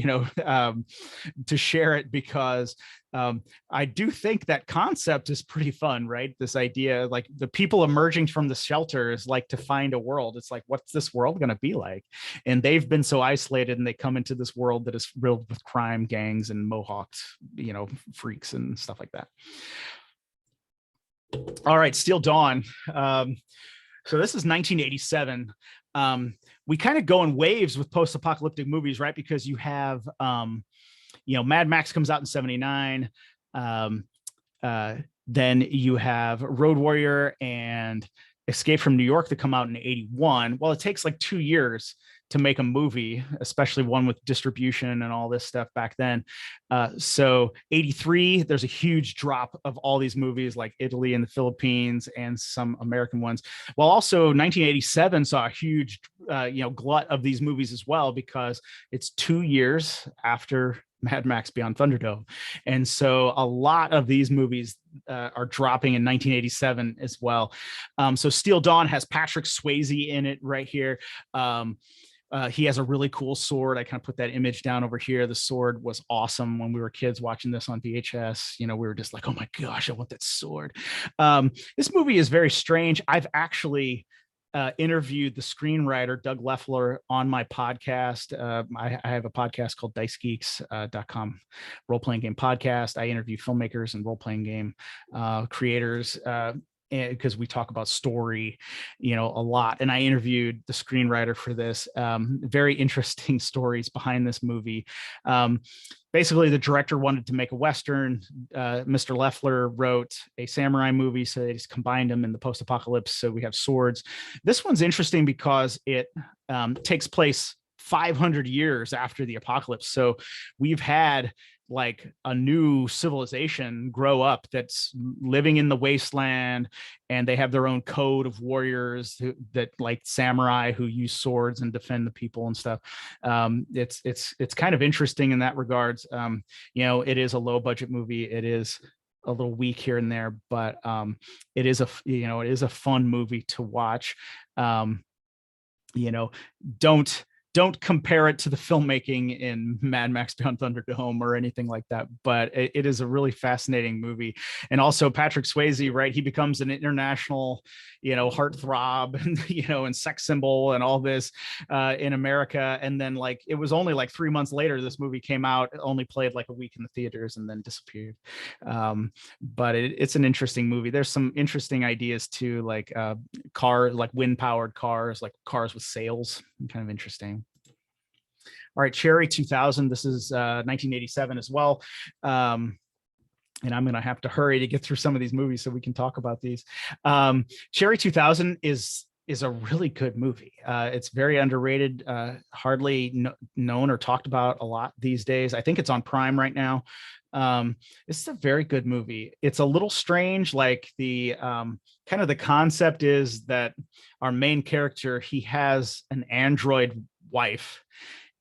to share it because I do think that concept is pretty fun, right? This idea, like the people emerging from the shelters, like to find a world. It's like, what's this world going to be like? And they've been so isolated, and they come into this world that is riddled with crime, gangs, and mohawked freaks and stuff like that. All right, Steel Dawn. So this is 1987. We kind of go in waves with post-apocalyptic movies, right? Because you have, Mad Max comes out in 79. Then you have Road Warrior and Escape from New York that come out in 81. Well, it takes like 2 years to make a movie, especially one with distribution and all this stuff back then. So 83, there's a huge drop of all these movies like Italy and the Philippines and some American ones. Well, also 1987 saw a huge, glut of these movies as well, because it's 2 years after Mad Max Beyond Thunderdome. And so a lot of these movies are dropping in 1987 as well. So Steel Dawn has Patrick Swayze in it right here. He has a really cool sword. I kind of put that image down over here. The sword was awesome when we were kids watching this on VHS. You know, we were just like, oh my gosh, I want that sword. This movie is very strange. I've actually interviewed the screenwriter Doug Leffler on my podcast. I have a podcast called DiceGeeks.com, role-playing game podcast. I interview filmmakers and role-playing game creators because we talk about story, you know, a lot. And I interviewed the screenwriter for this. Very interesting stories behind this movie. Basically, the director wanted to make a Western. Mr. Leffler wrote a samurai movie, so they just combined them in the post-apocalypse. So we have swords. This one's interesting because it takes place 500 years after the apocalypse. So we've had like a new civilization grow up that's living in the wasteland, and they have their own code of warriors that like samurai who use swords and defend the people and stuff. It's kind of interesting in that regards. You know, it is a low budget movie. It is a little weak here and there, but it is a fun movie to watch. You know, don't compare it to the filmmaking in Mad Max Beyond Thunderdome or anything like that, but it is a really fascinating movie. And also Patrick Swayze, right? He becomes an international, you know, heartthrob and, you know, and sex symbol and all this in America. And then like, it was only like 3 months later, this movie came out, it only played like a week in the theaters and then disappeared. But it's an interesting movie. There's some interesting ideas too, like like wind powered cars, like cars with sails, kind of interesting. All right, Cherry 2000. This is 1987 as well. And I'm going to have to hurry to get through some of these movies so we can talk about these. Cherry 2000 is a really good movie. It's very underrated, hardly known or talked about a lot these days. I think it's on Prime right now. It's a very good movie. It's a little strange, like the kind of the concept is that our main character, he has an android wife,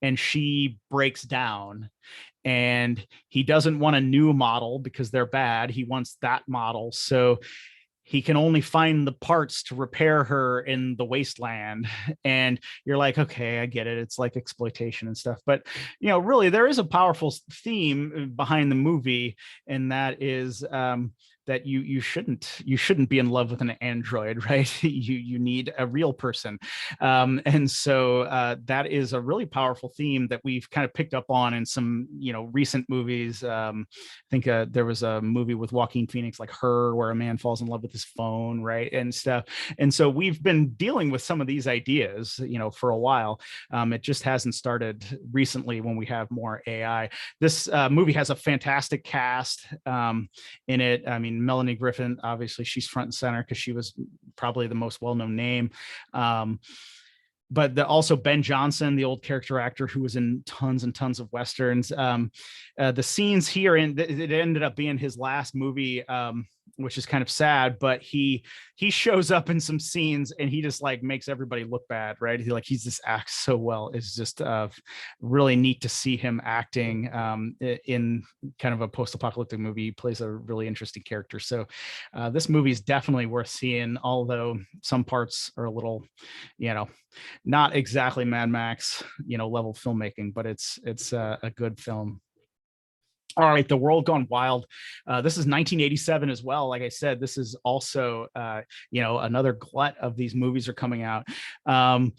and she breaks down, and he doesn't want a new model because they're bad. He wants that model. So he can only find the parts to repair her in the wasteland. And you're like, okay, I get it. It's like exploitation and stuff. But, you know, really, there is a powerful theme behind the movie, and that is that you shouldn't be in love with an android, right? You need a real person. And so that is a really powerful theme that we've kind of picked up on in some, you know, recent movies. I think there was a movie with Joaquin Phoenix, like Her, where a man falls in love with his phone, right? And stuff. And so we've been dealing with some of these ideas, you know, for a while. It just hasn't started recently when we have more AI. This movie has a fantastic cast in it. I mean, Melanie Griffin, obviously she's front and center because she was probably the most well-known name. But also Ben Johnson, the old character actor who was in tons and tons of Westerns. The scenes here, and it ended up being his last movie, which is kind of sad, but he shows up in some scenes and he just like makes everybody look bad, right? He just acts so well. It's just really neat to see him acting in kind of a post-apocalyptic movie. He plays a really interesting character. So this movie is definitely worth seeing, although some parts are a little, you know, not exactly Mad Max, you know, level filmmaking, but it's a good film. All right, The World Gone Wild. This is 1987 as well. Like I said, this is also, you know, another glut of these movies are coming out. You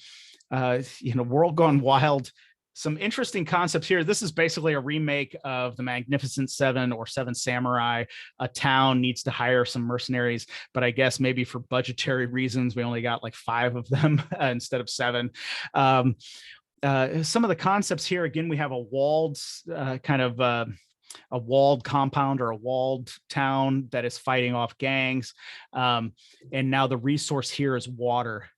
know, World Gone Wild, some interesting concepts here. This is basically a remake of The Magnificent Seven or Seven Samurai. A town needs to hire some mercenaries, but I guess maybe for budgetary reasons, we only got like 5 of them instead of 7. Some of the concepts here, again, we have a walled kind of a walled compound or a walled town that is fighting off gangs. And now the resource here is water.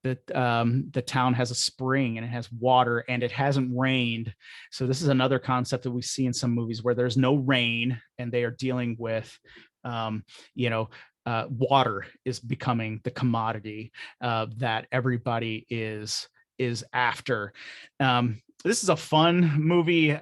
The town has a spring and it has water and it hasn't rained. So this is another concept that we see in some movies where there's no rain and they are dealing with, you know, water is becoming the commodity that everybody is after. This is a fun movie.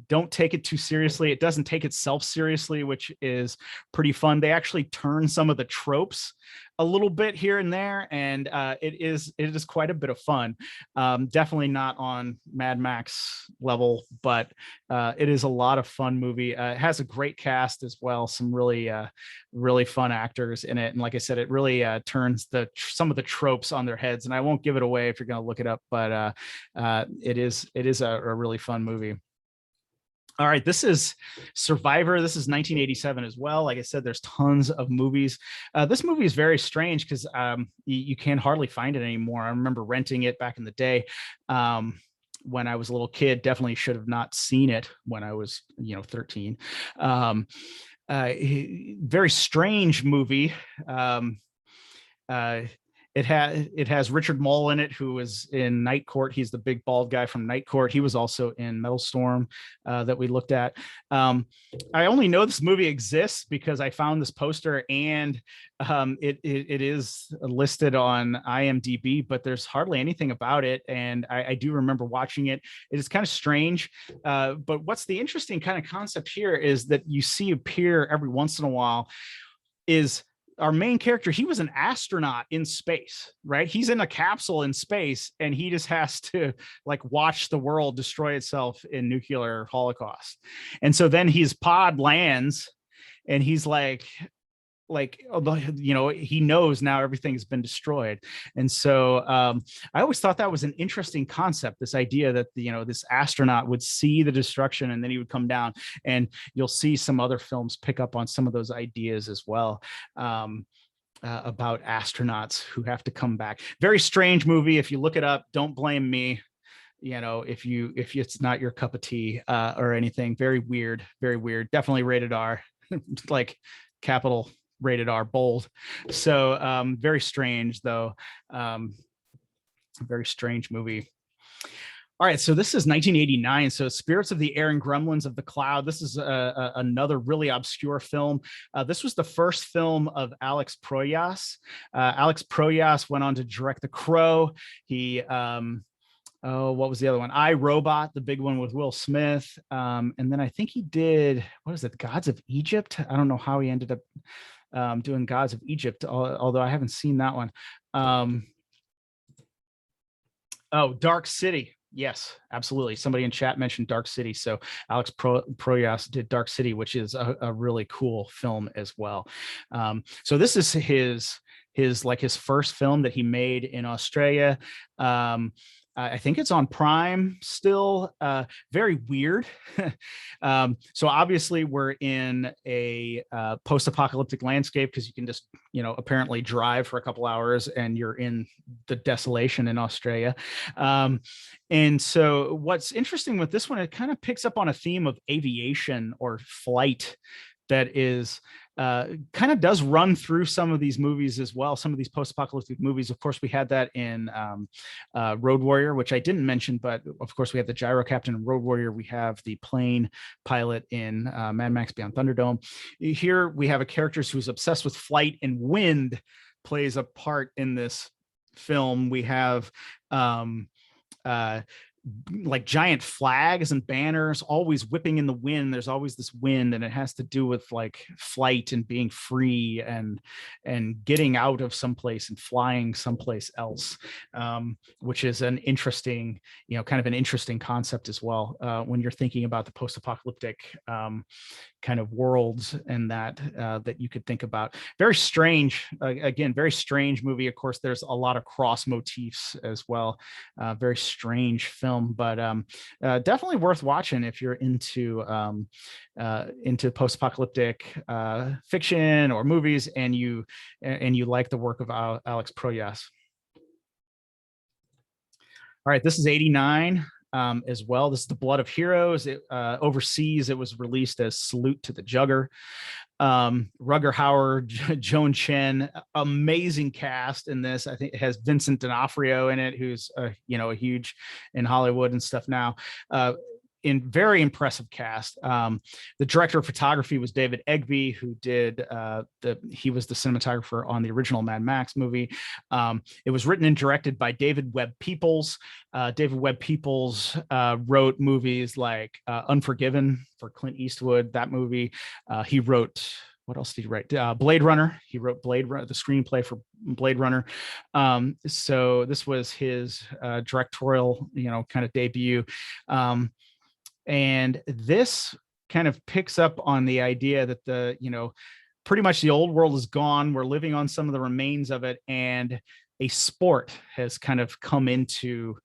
Don't take it too seriously. It doesn't take itself seriously, which is pretty fun. They actually turn some of the tropes a little bit here and there, and it is quite a bit of fun. Definitely not on Mad Max level, but it is a lot of fun movie. It has a great cast as well, some really fun actors in it, and like I said, it really turns some of the tropes on their heads. And I won't give it away if you're going to look it up, but it is a really fun movie. All right, this is Survivor. This is 1987 as well. Like I said, there's tons of movies. This movie is very strange because you can hardly find it anymore. I remember renting it back in the day when I was a little kid. Definitely should have not seen it when I was 13. Very strange movie. It has Richard Mole in it, who is in Night Court. He's the big bald guy from Night Court. He was also in Metal Storm that we looked at. I only know this movie exists because I found this poster, and it is listed on IMDb, but there's hardly anything about it. And I do remember watching it. It is kind of strange. But what's the interesting kind of concept here is that you see appear every once in a while is our main character. He was an astronaut in space, right? He's in a capsule in space, and he just has to like watch the world destroy itself in nuclear holocaust. And so then his pod lands, and he's like he knows now everything's been destroyed. And so I always thought that was an interesting concept, this idea that this astronaut would see the destruction and then he would come down. And you'll see some other films pick up on some of those ideas as well, about astronauts who have to come back. Very strange movie. If you look it up, don't blame me, if it's not your cup of tea or anything. Very weird, definitely rated R. Like capital rated R, bold. So very strange though. Very strange movie. All right, so this is 1989. So Spirits of the Air and Gremlins of the Cloud. This is another really obscure film. This was the first film of Alex Proyas. Alex Proyas went on to direct The Crow. He what was the other one? I, Robot, the big one with Will Smith. And then I think he did, what is it, Gods of Egypt? I don't know how he ended up doing Gods of Egypt, although I haven't seen that one. Dark City. Yes, absolutely. Somebody in chat mentioned Dark City. So Alex Proyas did Dark City, which is a really cool film as well. So this is his first film that he made in Australia. I think it's on Prime still. Very weird. So obviously we're in a post-apocalyptic landscape because you can just, apparently drive for a couple hours and you're in the desolation in Australia. And so what's interesting with this one, it kind of picks up on a theme of aviation or flight that is kind of does run through some of these movies as well, some of these post-apocalyptic movies. Of course, we had that in Road Warrior, which I didn't mention, but of course we have the gyro captain in Road Warrior. We have the plane pilot in Mad Max Beyond Thunderdome. Here we have a character who's obsessed with flight, and wind plays a part in this film. We have like giant flags and banners always whipping in the wind. There's always this wind, and it has to do with like flight and being free and getting out of someplace and flying someplace else, which is an interesting, kind of an interesting concept as well when you're thinking about the post-apocalyptic kind of worlds and that you could think about. Very strange, again, very strange movie. Of course, there's a lot of cross motifs as well. Very strange film, but definitely worth watching if you're into post-apocalyptic fiction or movies, and you like the work of Alex Proyas. All right, this is 89. As well. This is The Blood of Heroes. Overseas, it was released as Salute to the Jugger. Rugger Hauer, Joan Chen, amazing cast in this. I think it has Vincent D'Onofrio in it, who's a huge in Hollywood and stuff now. in very impressive cast. The director of photography was David Egby, who did he was the cinematographer on the original Mad Max movie. It was written and directed by David Webb Peoples. David Webb Peoples wrote movies like Unforgiven for Clint Eastwood, that movie. He wrote, what else did he write? Blade Runner. He wrote Blade Runner, the screenplay for Blade Runner. So this was his directorial, kind of debut. And this kind of picks up on the idea that pretty much the old world is gone. We're living on some of the remains of it, and a sport has kind of come into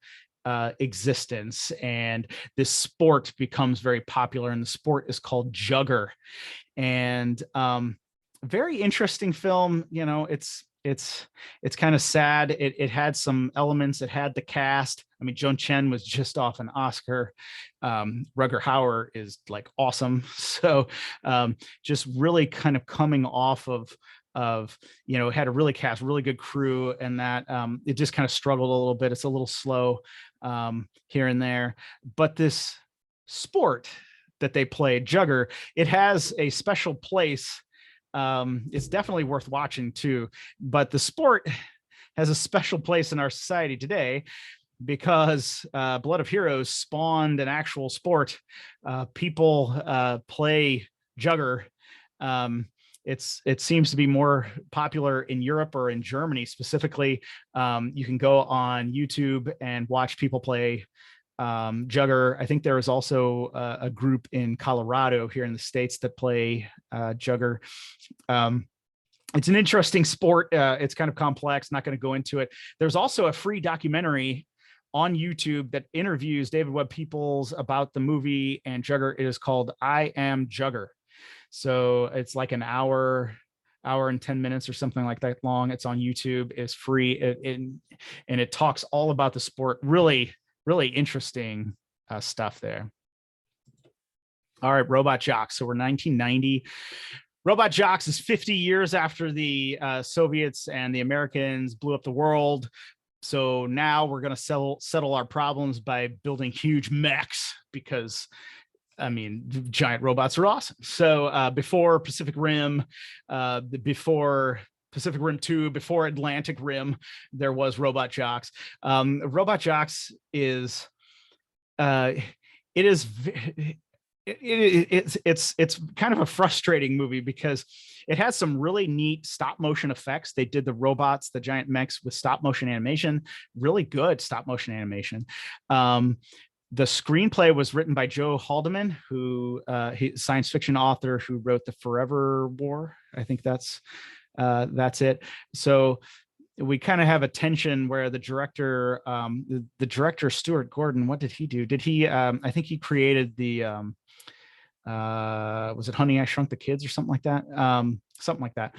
existence, and this sport becomes very popular, and the sport is called Jugger. And very interesting film. It's kind of sad. It had some elements. It had the cast. I mean, Joan Chen was just off an Oscar. Rutger Hauer is like awesome. So just really kind of coming off of had a really cast, really good crew, and that it just kind of struggled a little bit. It's a little slow here and there, but this sport that they played, Jugger, it has a special place. It's definitely worth watching too, but the sport has a special place in our society today because Blood of Heroes spawned an actual sport. People play Jugger. It seems to be more popular in Europe, or in Germany specifically. You can go on YouTube and watch people play Jugger. I think there is also a group in Colorado here in the States that play Jugger. It's an interesting sport. It's kind of complex, not going to go into it. There's also a free documentary on YouTube that interviews David Webb Peoples about the movie and Jugger. It is called I Am Jugger. So it's like an hour and 10 minutes or something like that long. It's on YouTube. It's free. And it talks all about the sport. Really, really interesting stuff there. All right, Robot Jocks. So we're 1990. Robot Jocks is 50 years after the Soviets and the Americans blew up the world. So now we're going to settle our problems by building huge mechs because, I mean, giant robots are awesome. So before Pacific Rim, before Pacific Rim 2, before Atlantic Rim, there was Robot Jocks. Robot Jocks is, it's kind of a frustrating movie because it has some really neat stop motion effects. They did the robots, the giant mechs, with stop motion animation, really good stop motion animation. The screenplay was written by Joe Haldeman, who science fiction author who wrote The Forever War. I think that's it. So we kind of have a tension where the director, Stuart Gordon, what did he do? Did he? I think he created the. Was it Honey, I Shrunk the Kids or something like that? Something like that.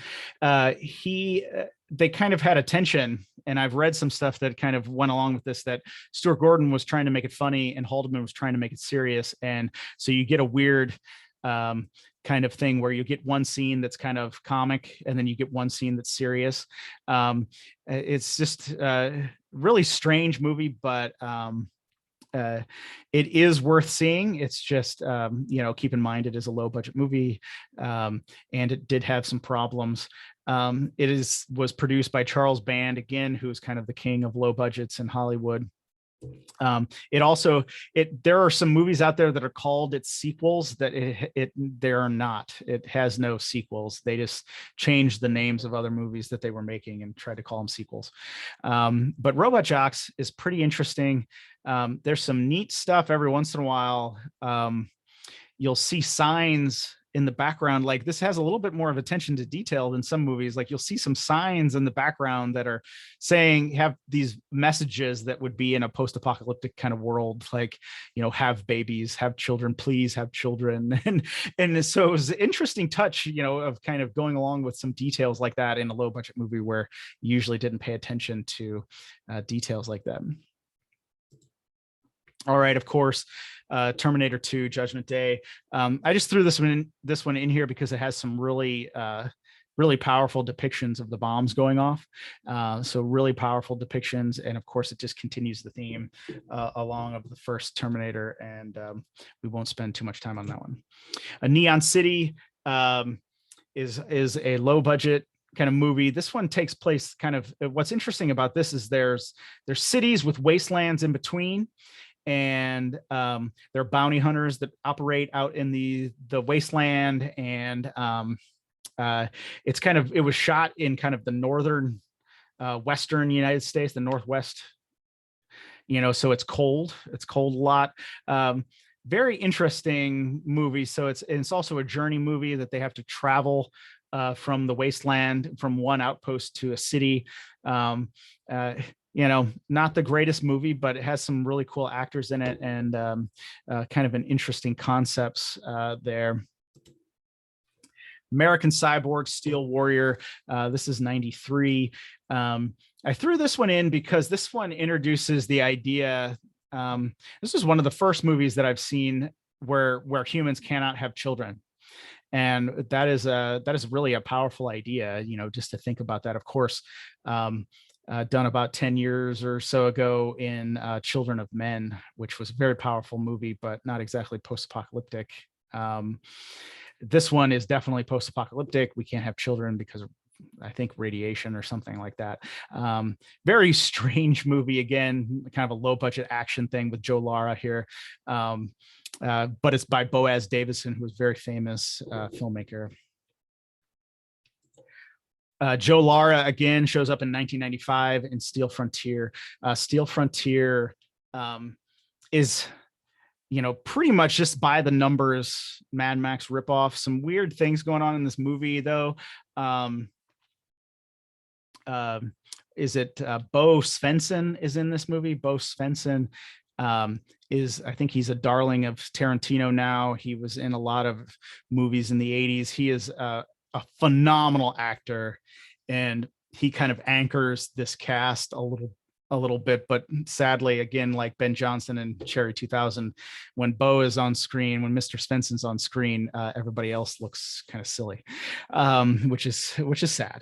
They kind of had a tension, and I've read some stuff that kind of went along with this, that Stuart Gordon was trying to make it funny and Haldeman was trying to make it serious. And so you get a weird kind of thing where you get one scene that's kind of comic and then you get one scene that's serious. It's just a really strange movie, but it is worth seeing. It's just, keep in mind it is a low budget movie, and it did have some problems. It was produced by Charles Band, again, who's kind of the king of low budgets in Hollywood. There are some movies out there that are called its sequels that they are not. It has no sequels. They just changed the names of other movies that they were making and tried to call them sequels. But Robot Jocks is pretty interesting. There's some neat stuff every once in a while. You'll see signs in the background. Like, this has a little bit more of attention to detail than some movies. Like, you'll see some signs in the background that are have these messages that would be in a post-apocalyptic kind of world, like, have babies, have children, please have children. And so it was an interesting touch, of kind of going along with some details like that in a low budget movie where you usually didn't pay attention to details like that. All right, of course, Terminator 2, Judgment Day. I just threw this one in here because it has some really really powerful depictions of the bombs going off. So really powerful depictions. And of course, it just continues the theme along of the first Terminator. And we won't spend too much time on that one. A Neon City is a low budget kind of movie. This one takes place kind of, what's interesting about this is there's cities with wastelands in between, and there are bounty hunters that operate out in the wasteland. And it's kind of, it was shot in kind of the northern western United States, the Northwest, so it's cold a lot. Very interesting movie. So it's also a journey movie that they have to travel from the wasteland, from one outpost to a city. Not the greatest movie, but it has some really cool actors in it, and kind of an interesting concepts there. American Cyborg, Steel Warrior. This is 93. I threw this one in because this one introduces the idea. This is one of the first movies that I've seen where humans cannot have children. And that is really a powerful idea, just to think about that. Of course, done about 10 years or so ago in Children of Men, which was a very powerful movie, but not exactly post-apocalyptic. This one is definitely post-apocalyptic. We can't have children because of, I think, radiation or something like that. Very strange movie. Again, kind of a low budget action thing with Joe Lara here. But it's by Boaz Davison, who was a very famous filmmaker. Joe Lara again shows up in 1995 in Steel Frontier. Steel Frontier is, pretty much just by the numbers Mad Max ripoff. Some weird things going on in this movie, though. Is it Bo Svensson is in this movie? Bo Svensson I think he's a darling of Tarantino now. He was in a lot of movies in the 80s. He is a phenomenal actor, and he kind of anchors this cast a little bit, but sadly, again, like Ben Johnson and Cherry 2000, when Bo is on screen, when Mr. Svensson's on screen, everybody else looks kind of silly, which is sad.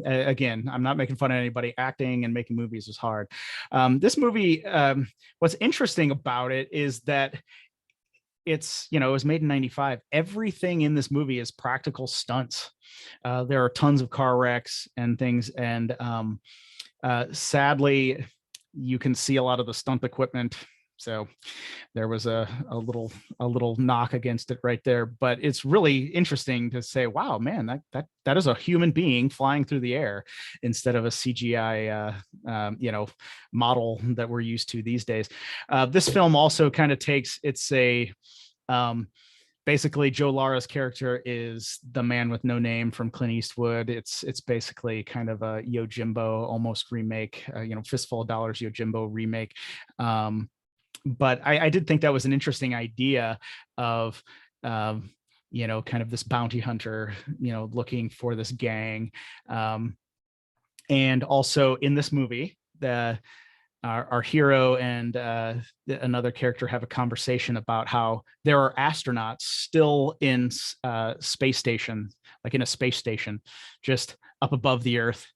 Again, I'm not making fun of anybody. Acting and making movies is hard. This movie, what's interesting about it is that it was made in 95. Everything in this movie is practical stunts. There are tons of car wrecks and things, and sadly, you can see a lot of the stunt equipment. So there was a little knock against it right there. But it's really interesting to say, wow, man, that is a human being flying through the air instead of a CGI model that we're used to these days. This film also kind of takes, basically, Joe Lara's character is the man with no name from Clint Eastwood. It's basically kind of a Yojimbo almost remake, Fistful of Dollars Yojimbo remake. But I did think that was an interesting idea of, kind of this bounty hunter, looking for this gang. And also in this movie, our hero and another character have a conversation about how there are astronauts still in space station, like in a space station, just up above the Earth,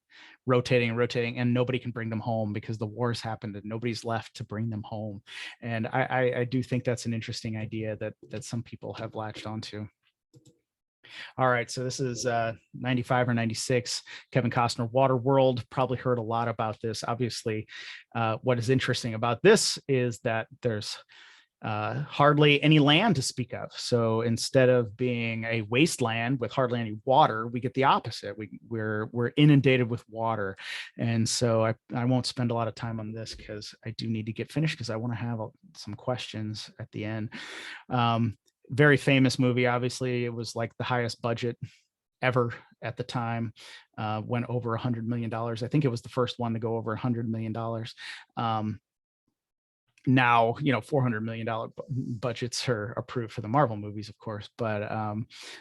rotating and rotating, and nobody can bring them home because the war's happened and nobody's left to bring them home. And I do think that's an interesting idea that some people have latched onto. All right, so this is 95 or 96, Kevin Costner, Waterworld. Probably heard a lot about this. Obviously, what is interesting about this is that there's hardly any land to speak of. So instead of being a wasteland with hardly any water, we get the opposite. We're inundated with water. And so I won't spend a lot of time on this because I do need to get finished because I want to have some questions at the end. Very famous movie. Obviously, it was like the highest budget ever at the time. Went over $100 million. I think it was the first one to go over $100 million. Now, $400 million budgets are approved for the Marvel movies, of course. But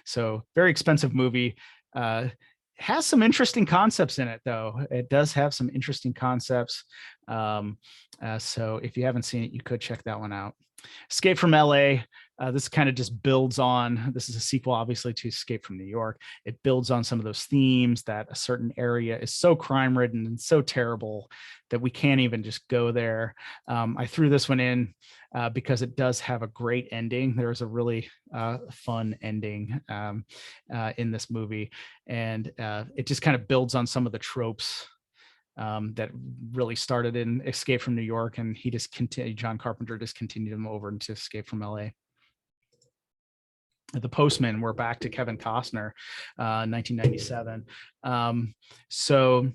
so very expensive movie. Has some interesting concepts in it, though. It does have some interesting concepts. So if you haven't seen it, you could check that one out. Escape from LA. This kind of just builds on, this is a sequel, obviously, to Escape from New York. It builds on some of those themes that a certain area is so crime ridden and so terrible that we can't even just go there. I threw this one in because it does have a great ending. There is a really fun ending in this movie, and it just kind of builds on some of the tropes that really started in Escape from New York, and he just continued, John Carpenter just continued them over into Escape from LA. The Postman, we're back to Kevin Costner, 1997. So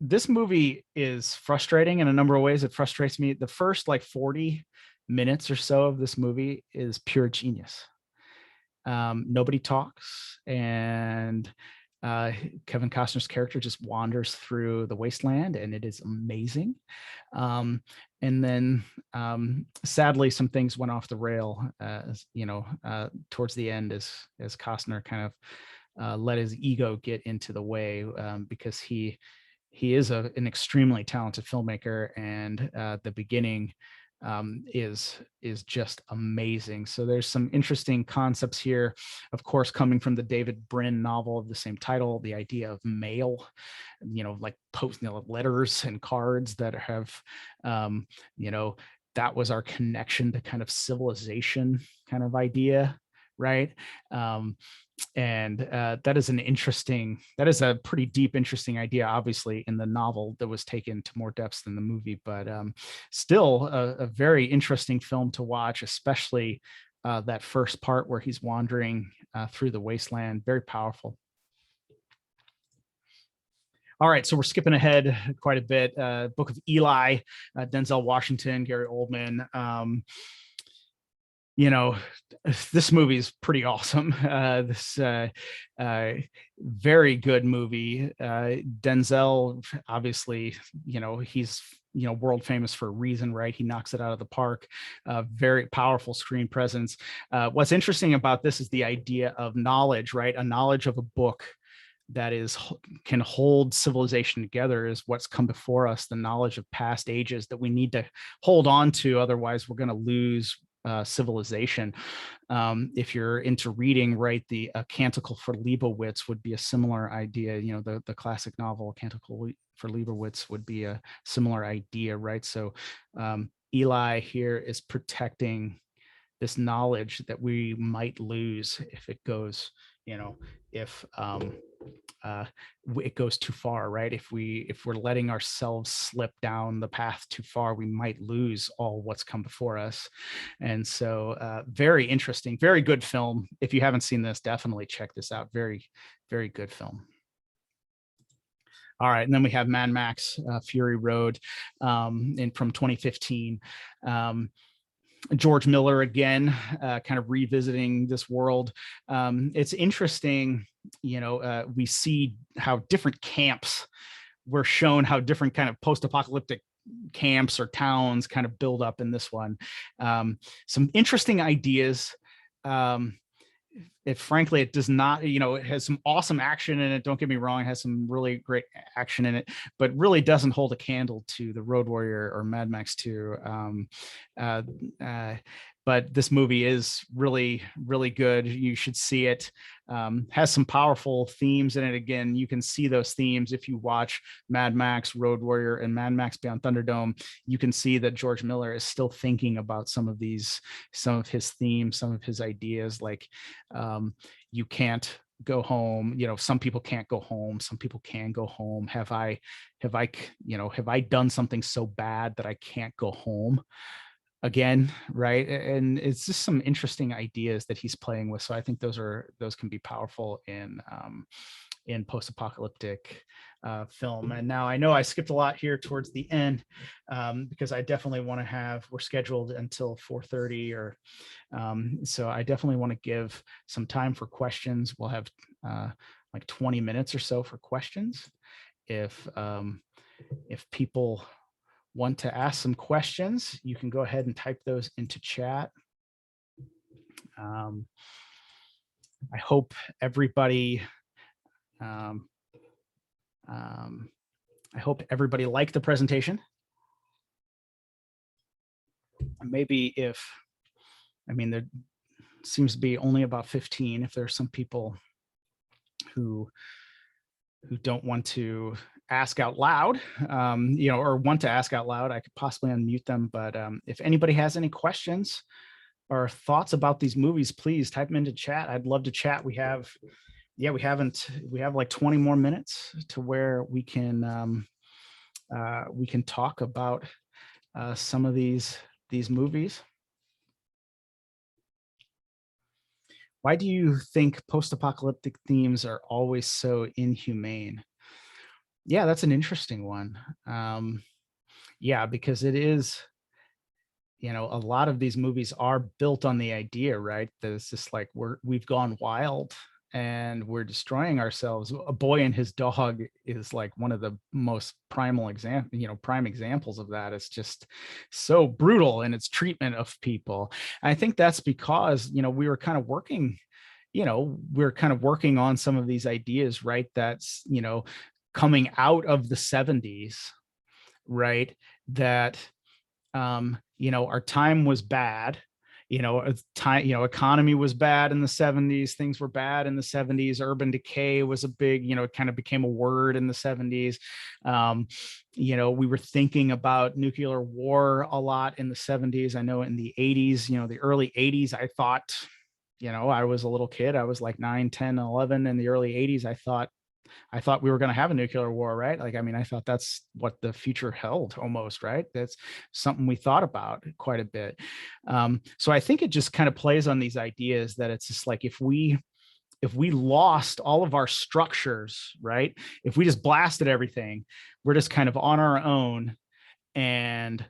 this movie is frustrating in a number of ways. It frustrates me. The first like 40 minutes or so of this movie is pure genius. Nobody talks, and Kevin Costner's character just wanders through the wasteland, and it is amazing. And then sadly, some things went off the rail, towards the end, as Costner kind of let his ego get into the way, because he is an extremely talented filmmaker, and the beginning is just amazing. So there's some interesting concepts here, of course, coming from the David Brin novel of the same title, the idea of mail, like letters and cards that have, that was our connection to kind of civilization kind of idea, right? And that is a pretty deep, interesting idea, obviously, in the novel, that was taken to more depths than the movie, but still a very interesting film to watch, especially that first part where he's wandering through the wasteland. Very powerful. All right, so we're skipping ahead quite a bit. Book of Eli, Denzel Washington, Gary Oldman. This movie is pretty awesome. This very good movie. Denzel, obviously, he's world famous for a reason, right? He knocks it out of the park. Very powerful screen presence. What's interesting about this is the idea of knowledge, right? A knowledge of a book that can hold civilization together is what's come before us, the knowledge of past ages that we need to hold on to, otherwise we're going to lose civilization. If you're into reading, right, the Canticle for Leibowitz would be a similar idea. The classic novel Canticle for Leibowitz would be a similar idea, right? So Eli here is protecting this knowledge that we might lose if it goes, if it goes too far, right? If we're letting ourselves slip down the path too far, we might lose all what's come before us. And so very interesting, very good film. If you haven't seen this, definitely check this out. Very, very good film. All right, and then we have Mad Max Fury Road from 2015. George Miller again, kind of revisiting this world. It's interesting, we see how different camps were shown, how different kind of post-apocalyptic camps or towns kind of build up in this one. Some interesting ideas. Frankly, it does not, it has some awesome action in it. Don't get me wrong, it has some really great action in it, but really doesn't hold a candle to the Road Warrior or Mad Max 2. But this movie is really, really good. You should see it. Has some powerful themes in it. Again, you can see those themes if you watch Mad Max, Road Warrior, and Mad Max Beyond Thunderdome. You can see that George Miller is still thinking about some of his themes, some of his ideas, like you can't go home. Some people can't go home. Some people can go home. Have I done something so bad that I can't go home again, right? And it's just some interesting ideas that he's playing with. So I think those can be powerful in post-apocalyptic film. And now I know I skipped a lot here towards the end, because I definitely want to we're scheduled until 4:30, or so I definitely want to give some time for questions. We'll have like 20 minutes or so for questions. If people want to ask some questions, you can go ahead and type those into chat. I hope everybody liked the presentation. Maybe seems to be only about 15. If there's some people who don't want to ask out loud, or want to ask out loud, I could possibly unmute them. But if anybody has any questions or thoughts about these movies, please type them into chat. I'd love to chat. We have like 20 more minutes to where we can talk about some of these movies. Why do you think post-apocalyptic themes are always so inhumane? Yeah, that's an interesting one. Yeah, because it is, a lot of these movies are built on the idea, right? That it's just like we've gone wild and we're destroying ourselves. A Boy and His Dog is like one of the most prime examples of that. It's just so brutal in its treatment of people. And I think that's because, we were kind of working on some of these ideas, right? That's, coming out of the 70s, right? That, our time was bad. Economy was bad in the 70s. Things were bad in the 70s. Urban decay was a big, it kind of became a word in the 70s. We were thinking about nuclear war a lot in the 70s. I know in the 80s, the early 80s, I thought, I was a little kid. I was like 9, 10, 11 in the early 80s. I thought we were going to have a nuclear war, right? I thought that's what the future held almost, right? That's something we thought about quite a bit. So I think it just kind of plays on these ideas that it's just like, if we lost all of our structures, right? If we just blasted everything, we're just kind of on our own, and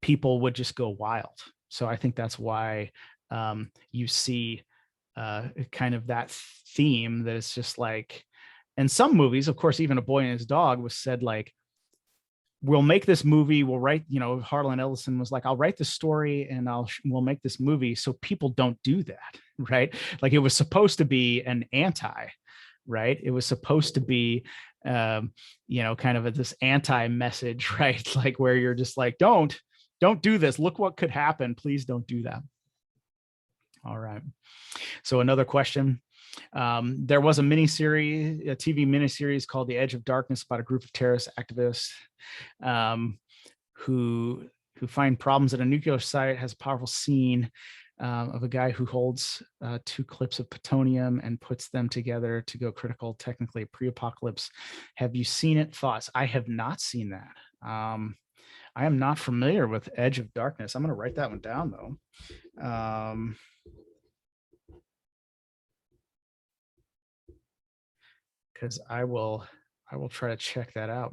people would just go wild. So I think that's why you see kind of that theme that it's just like, in some movies, of course, even A Boy and His Dog was said like, we'll make this movie, we'll write, Harlan Ellison was like, I'll write the story and we'll make this movie so people don't do that, right? Like it was supposed to be an anti, right? It was supposed to be, kind of this anti-message, right? Like where you're just like, don't do this. Look what could happen. Please don't do that. All right. So another question. There was a TV miniseries called The Edge of Darkness about a group of terrorist activists who find problems at a nuclear site. Has a powerful scene of a guy who holds 2 clips of plutonium and puts them together to go critical, technically pre-apocalypse. Have you seen it? Thoughts? I have not seen that. I am not familiar with Edge of Darkness. I'm going to write that one down though. Because I will try to check that out.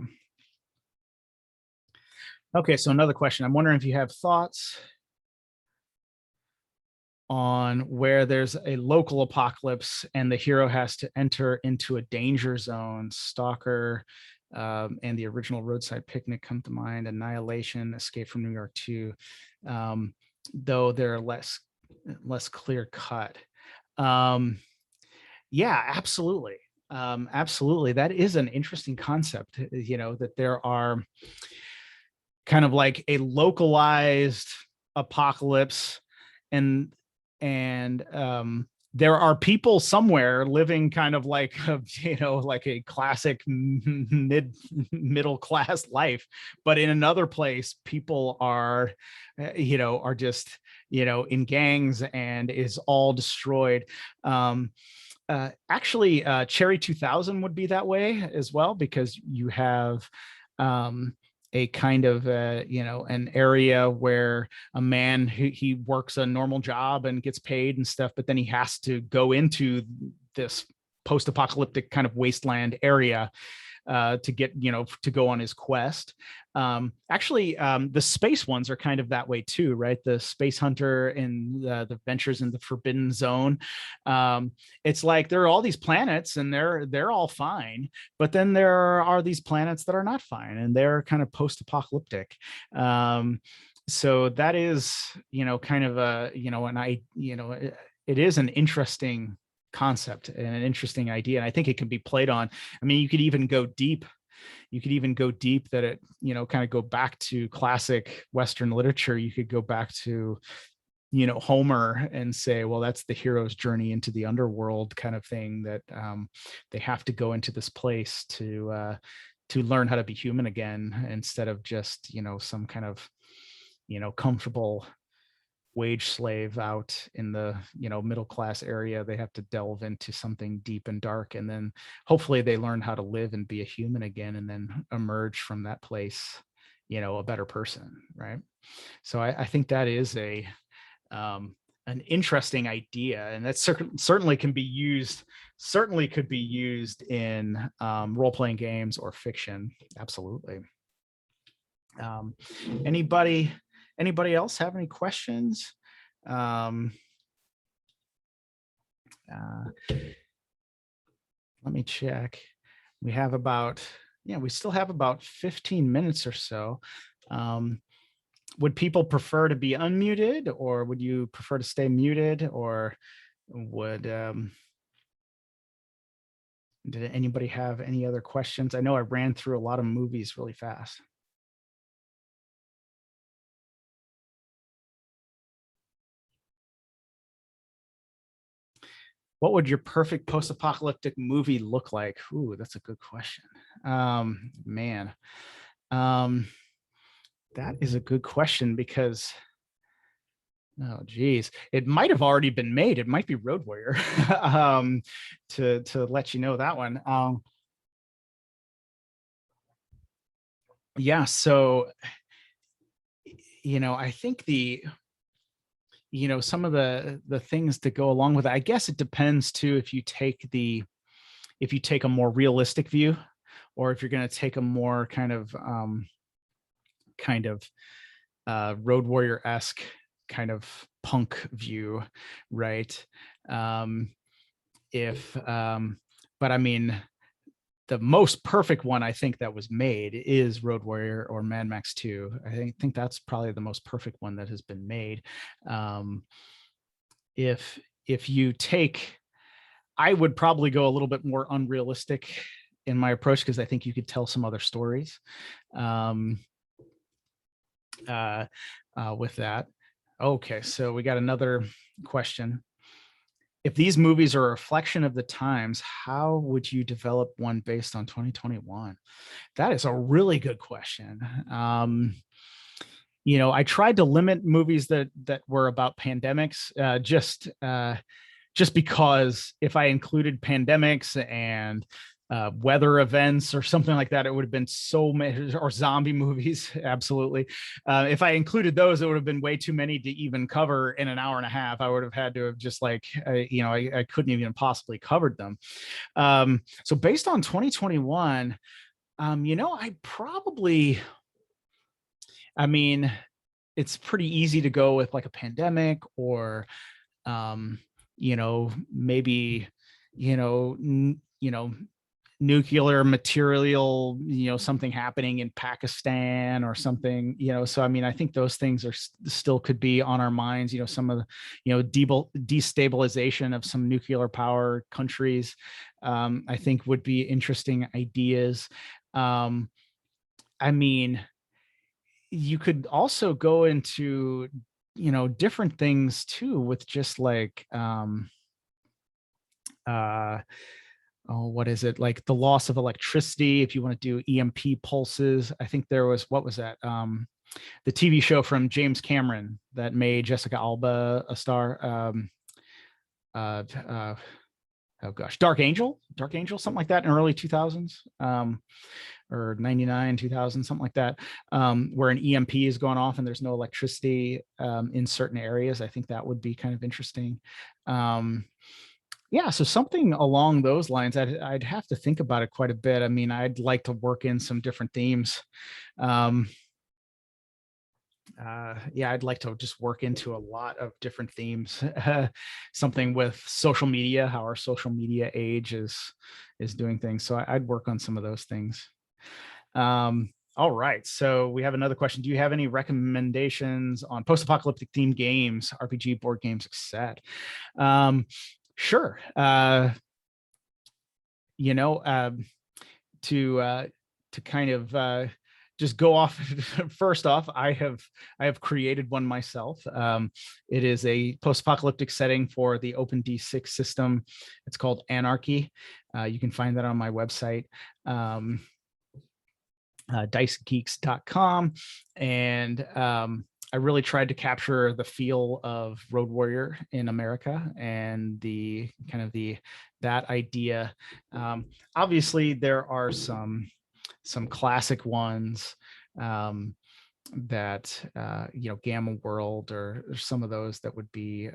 Okay, so another question. I'm wondering if you have thoughts on where there's a local apocalypse and the hero has to enter into a danger zone. Stalker and the original Roadside Picnic come to mind. Annihilation, Escape from New York 2, though they're less clear cut. Yeah, absolutely. Absolutely. That is an interesting concept, that there are kind of like a localized apocalypse, and there are people somewhere living kind of like like a classic middle class life, but in another place people are just in gangs and is all destroyed. Actually, Cherry 2000 would be that way as well, because you have a kind of an area where a man he works a normal job and gets paid and stuff, but then he has to go into this post-apocalyptic kind of wasteland area to get to go on his quest. Actually, the space ones are kind of that way too, right? The Space Hunter and the Ventures in the Forbidden Zone. It's like there are all these planets and they're all fine, but then there are these planets that are not fine and they're kind of post-apocalyptic. So that is kind of a it is an interesting concept and an interesting idea, and I think it can be played on. I mean, you could even go deep that it kind of go back to classic Western literature. You could go back to Homer and say, well, that's the hero's journey into the underworld kind of thing, that they have to go into this place to learn how to be human again, instead of just, some kind of, comfortable wage slave out in the, middle class area. They have to delve into something deep and dark, and then hopefully they learn how to live and be a human again, and then emerge from that place, a better person, right? So I think that is an interesting idea, and that certainly could be used in role-playing games or fiction. Absolutely. Anybody else have any questions? Let me check. We still have about 15 minutes or so. Would people prefer to be unmuted, or would you prefer to stay muted, or did anybody have any other questions? I know I ran through a lot of movies really fast. What would your perfect post-apocalyptic movie look like? Ooh, that's a good question. Man. That is a good question, because, oh geez, it might have already been made. It might be Road Warrior. To let you know that one. Yeah, so I think some of the things that go along with it, I guess it depends too, if you take a more realistic view, or if you're going to take a more kind of Road Warrior-esque kind of punk view, right? But I mean, the most perfect one I think that was made is Road Warrior or Mad Max 2. I think that's probably the most perfect one that has been made. If you take, I would probably go a little bit more unrealistic in my approach, because I think you could tell some other stories with that. Okay, so we got another question. If these movies are a reflection of the times, how would you develop one based on 2021? That is a really good question. I tried to limit movies that were about pandemics, just because if I included pandemics and weather events or something like that, it would have been so many, or zombie movies. Absolutely. If I included those, it would have been way too many to even cover in an hour and a half. I would have had to have just I couldn't even possibly covered them. So based on 2021, it's pretty easy to go with like a pandemic, or maybe nuclear material, something happening in Pakistan or something, so I think those things are still could be on our minds, some of the destabilization of some nuclear power countries, I think would be interesting ideas. You could also go into different things too, with just like what is it, like the loss of electricity, if you want to do EMP pulses. I think there was, what was that, the TV show from James Cameron that made Jessica Alba a star, oh gosh, Dark Angel, something like that, in early 2000s, or 99, 2000, something like that, where an EMP is going off and there's no electricity in certain areas. I think that would be kind of interesting. Yeah, so something along those lines. I'd have to think about it quite a bit. I'd like to work in some different themes. Yeah, I'd like to just work into a lot of different themes. Something with social media, how our social media age is doing things. So I'd work on some of those things. All right, so we have another question. Do you have any recommendations on post-apocalyptic themed games, RPG, board games, etc.? Sure. To kind of just go off. First off, I have created one myself. It is a post-apocalyptic setting for the OpenD6 system. It's called Anarchy. You can find that on my website, dicegeeks.com. And I really tried to capture the feel of Road Warrior in America and the kind of that idea. Obviously, there are some classic ones that Gamma World or some of those that would be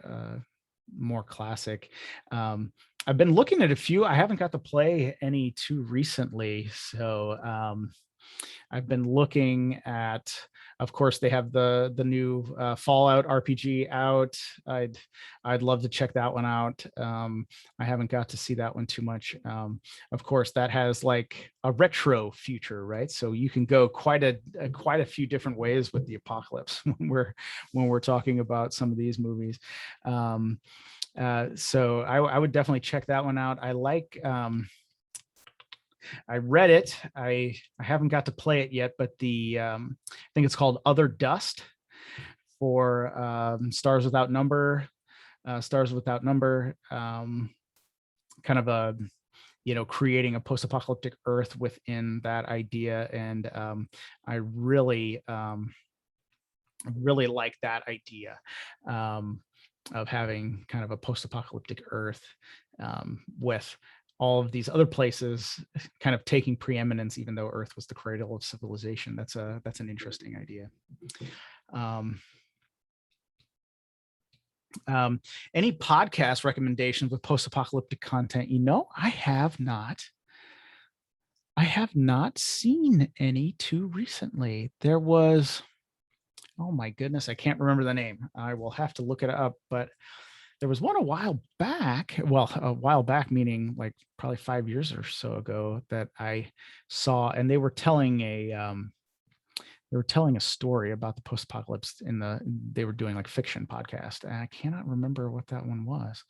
more classic. I've been looking at a few. I haven't got to play any too recently, so I've been looking at, of course, they have the new Fallout RPG out. I'd love to check that one out. I haven't got to see that one too much. Of course, that has like a retro future, right? So you can go quite a few different ways with the apocalypse when we're talking about some of these movies. So I would definitely check that one out. I like. I read it. I haven't got to play it yet, but I think it's called Other Dust for Stars Without Number. Stars Without Number, kind of a creating a post-apocalyptic Earth within that idea, and I really like that idea of having kind of a post-apocalyptic Earth with all of these other places kind of taking preeminence, even though Earth was the cradle of civilization. That's an interesting idea. Any podcast recommendations with post-apocalyptic content? I have not seen any too recently. There was, oh my goodness, I can't remember the name. I will have to look it up, but there was one a while back, meaning like probably 5 years or so ago, that I saw, and they were telling a story about the post-apocalypse they were doing like fiction podcast, and I cannot remember what that one was.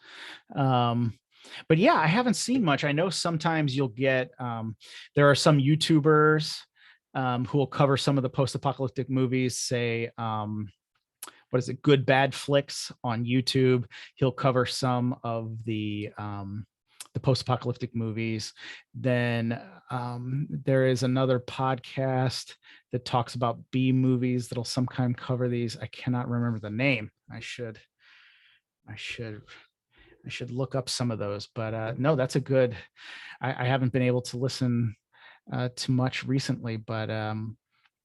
But yeah, I haven't seen much. I know sometimes you'll get, there are some YouTubers who will cover some of the post-apocalyptic movies, say, what is it, Good Bad Flicks on YouTube. He'll cover some of the post-apocalyptic movies. Then there is another podcast that talks about B movies that'll sometimes cover these. I cannot remember the name. I should look up some of those, but no, that's a good, I haven't been able to listen to much recently, but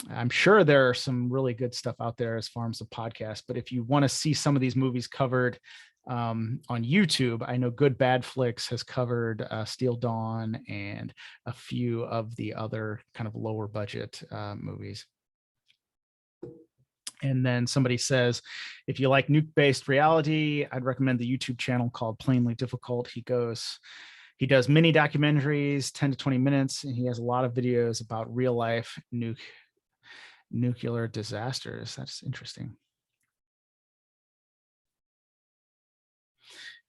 I'm sure there are some really good stuff out there as far as a podcast. But if you want to see some of these movies covered on YouTube, I know Good Bad Flicks has covered Steel Dawn and a few of the other kind of lower budget movies. And then somebody says, if you like nuke-based reality, I'd recommend the YouTube channel called Plainly Difficult. He does mini documentaries, 10 to 20 minutes, and he has a lot of videos about real life nuclear disasters. That's interesting.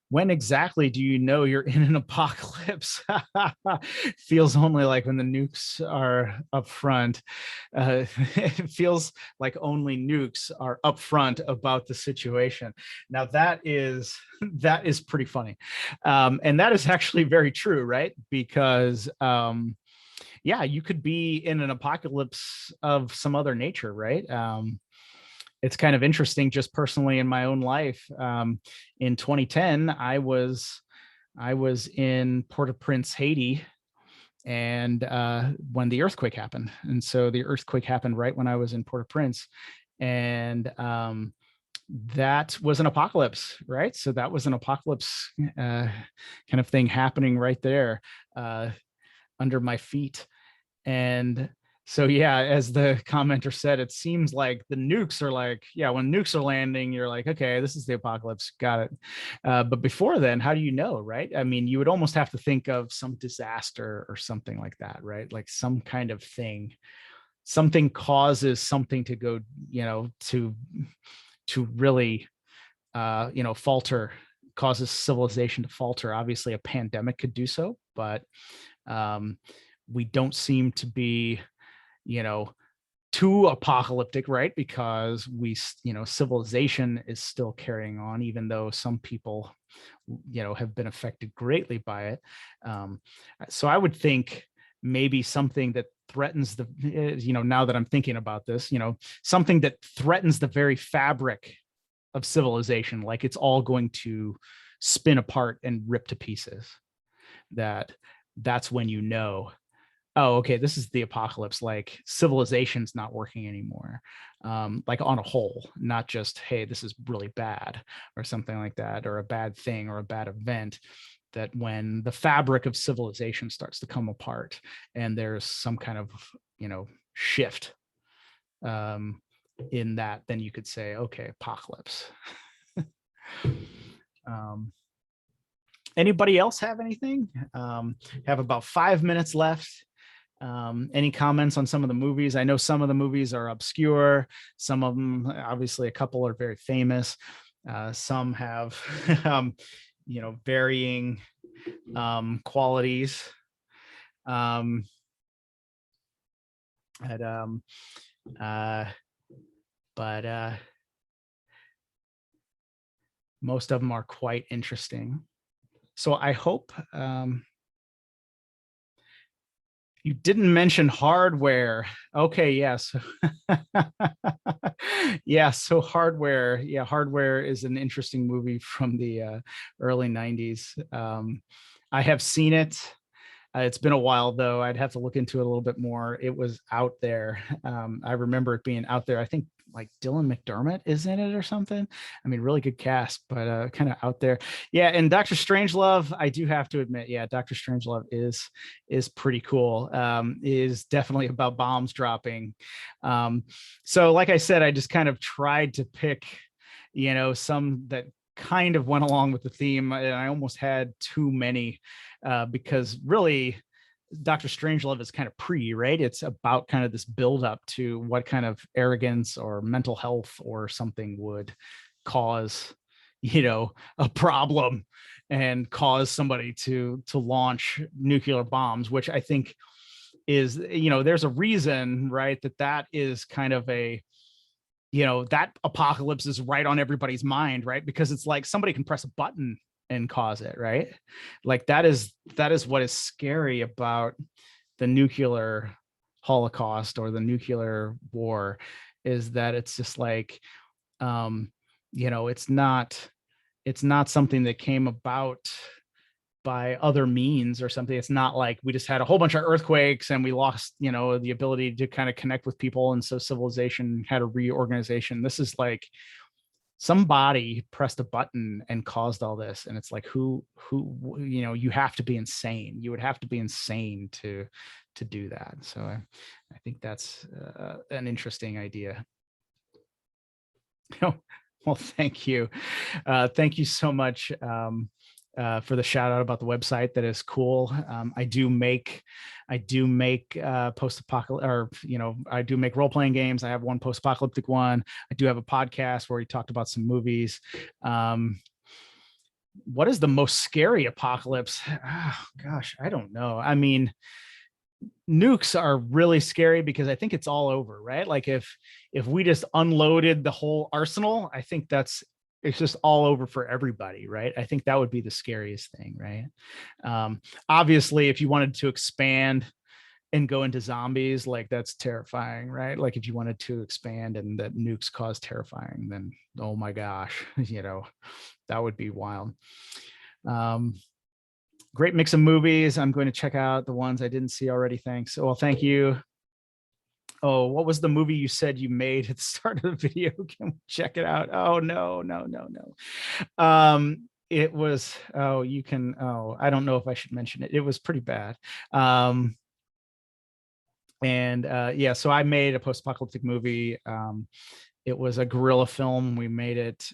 When exactly do you know you're in an apocalypse? Feels only like when the nukes are up front. It feels like only nukes are up front about the situation. Now that is pretty funny. And that is actually very true, right? Because yeah, you could be in an apocalypse of some other nature, right? It's kind of interesting, just personally in my own life. In 2010, I was in Port-au-Prince, Haiti, and when the earthquake happened. And so the earthquake happened right when I was in Port-au-Prince, and that was an apocalypse, right? So that was an apocalypse kind of thing happening right there under my feet. And so, yeah, as the commenter said, it seems like the nukes are like, yeah, when nukes are landing, you're like, okay, this is the apocalypse. Got it. But before then, how do you know, right? I mean, you would almost have to think of some disaster or something like that, right? Like some kind of thing, something causes something to go, to really, falter, causes civilization to falter. Obviously, a pandemic could do so, but we don't seem to be, too apocalyptic, right? Because civilization is still carrying on, even though some people, have been affected greatly by it. So I would think maybe something that threatens now that I'm thinking about this, something that threatens the very fabric of civilization, like it's all going to spin apart and rip to pieces. That's when oh, okay, this is the apocalypse. Like civilization's not working anymore, like on a whole, not just, hey, this is really bad or something like that, or a bad thing or a bad event. That when the fabric of civilization starts to come apart and there's some kind of, shift in that, then you could say, okay, apocalypse. Anybody else have anything? Have about 5 minutes left. Any comments on some of the movies? I know some of the movies are obscure. Some of them, obviously, a couple are very famous. Some have, varying qualities. But most of them are quite interesting. So I hope you didn't mention hardware. Okay, yes. Yeah, so hardware. Yeah, Hardware is an interesting movie from the early 90s. I have seen it. It's been a while, though. I'd have to look into it a little bit more. It was out there. I remember it being out there. I think like Dylan McDermott is in it or something. I mean, really good cast, but kind of out there. Yeah, and Dr. Strangelove, I do have to admit, yeah, Dr. Strangelove is pretty cool. Is definitely about bombs dropping. So like I said, I just kind of tried to pick, some that kind of went along with the theme, and I almost had too many because really Dr. Strangelove is kind of right? It's about kind of this build up to what kind of arrogance or mental health or something would cause, a problem and cause somebody to launch nuclear bombs, which I think is, there's a reason, right, that is kind of a, that apocalypse is right on everybody's mind, right? Because it's like somebody can press a button and cause it, right? Like that is what is scary about the nuclear holocaust or the nuclear war, is that it's just like, it's not something that came about by other means or something. It's not like we just had a whole bunch of earthquakes and we lost, the ability to kind of connect with people, and so civilization had a reorganization. This is like somebody pressed a button and caused all this, and it's like who you have to be insane. You would have to be insane to do that. So I think that's an interesting idea. Well, thank you. Thank you so much for the shout out about the website. That is cool. I do make post-apocalyptic, or I do make role-playing games. I have one post-apocalyptic one. I do have a podcast where we talked about some movies. What is the most scary apocalypse? Oh, gosh, I don't know. I mean, nukes are really scary because I think it's all over, right? Like if we just unloaded the whole arsenal, I think it's just all over for everybody, right? I think that would be the scariest thing, right? Obviously, if you wanted to expand and go into zombies, like that's terrifying, right? Like if you wanted to expand and that nukes cause terrifying, then oh my gosh, that would be wild. Great mix of movies. I'm going to check out the ones I didn't see already. Thanks. Well, thank you. Oh, what was the movie you said you made at the start of the video? Can we check it out? Oh, no. It was, I don't know if I should mention it. It was pretty bad. Yeah, so I made a post-apocalyptic movie. It was a guerrilla film. We made it.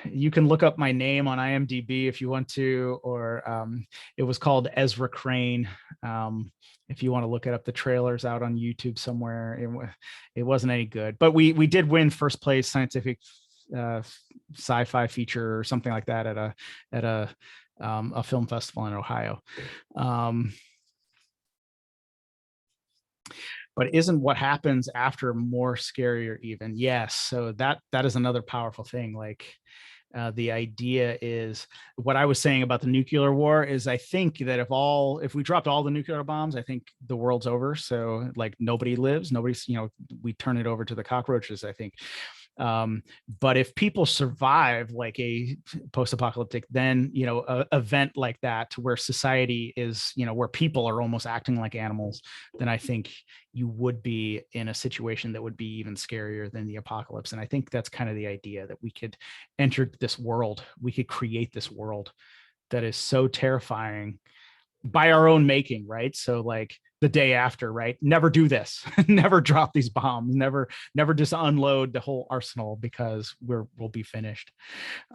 You can look up my name on IMDb if you want to, or it was called Ezra Crane. If you want to look it up, the trailer's out on YouTube somewhere. It wasn't any good, but we did win first place scientific sci-fi feature or something like that at a film festival in Ohio. but isn't what happens after more scarier even? Yes. So that is another powerful thing. Like, the idea is what I was saying about the nuclear war is I think that if we dropped all the nuclear bombs, I think the world's over. So like nobody lives, nobody's, we turn it over to the cockroaches, I think. But if people survive like a post-apocalyptic, then a event like that where society is, where people are almost acting like animals, then I think you would be in a situation that would be even scarier than the apocalypse. And I think that's kind of the idea, that we could enter this world, we could create this world that is so terrifying by our own making, right? So like the day after, right? Never do this. Never drop these bombs. Never just unload the whole arsenal, because we'll be finished.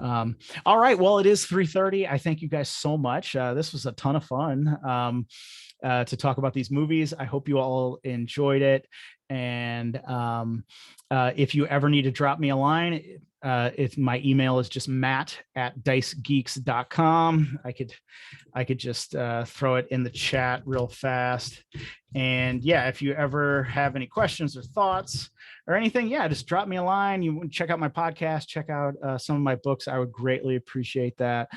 All right. Well, it is 3:30. I thank you guys so much. This was a ton of fun to talk about these movies. I hope you all enjoyed it. And if you ever need to drop me a line, if my email is just matt@dicegeeks.com. I could just throw it in the chat real fast. And yeah, if you ever have any questions or thoughts or anything, yeah, just drop me a line. You check out my podcast, check out some of my books. I would greatly appreciate that.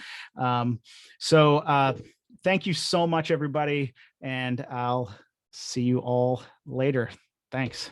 So thank you so much, everybody. And I'll see you all later. Thanks.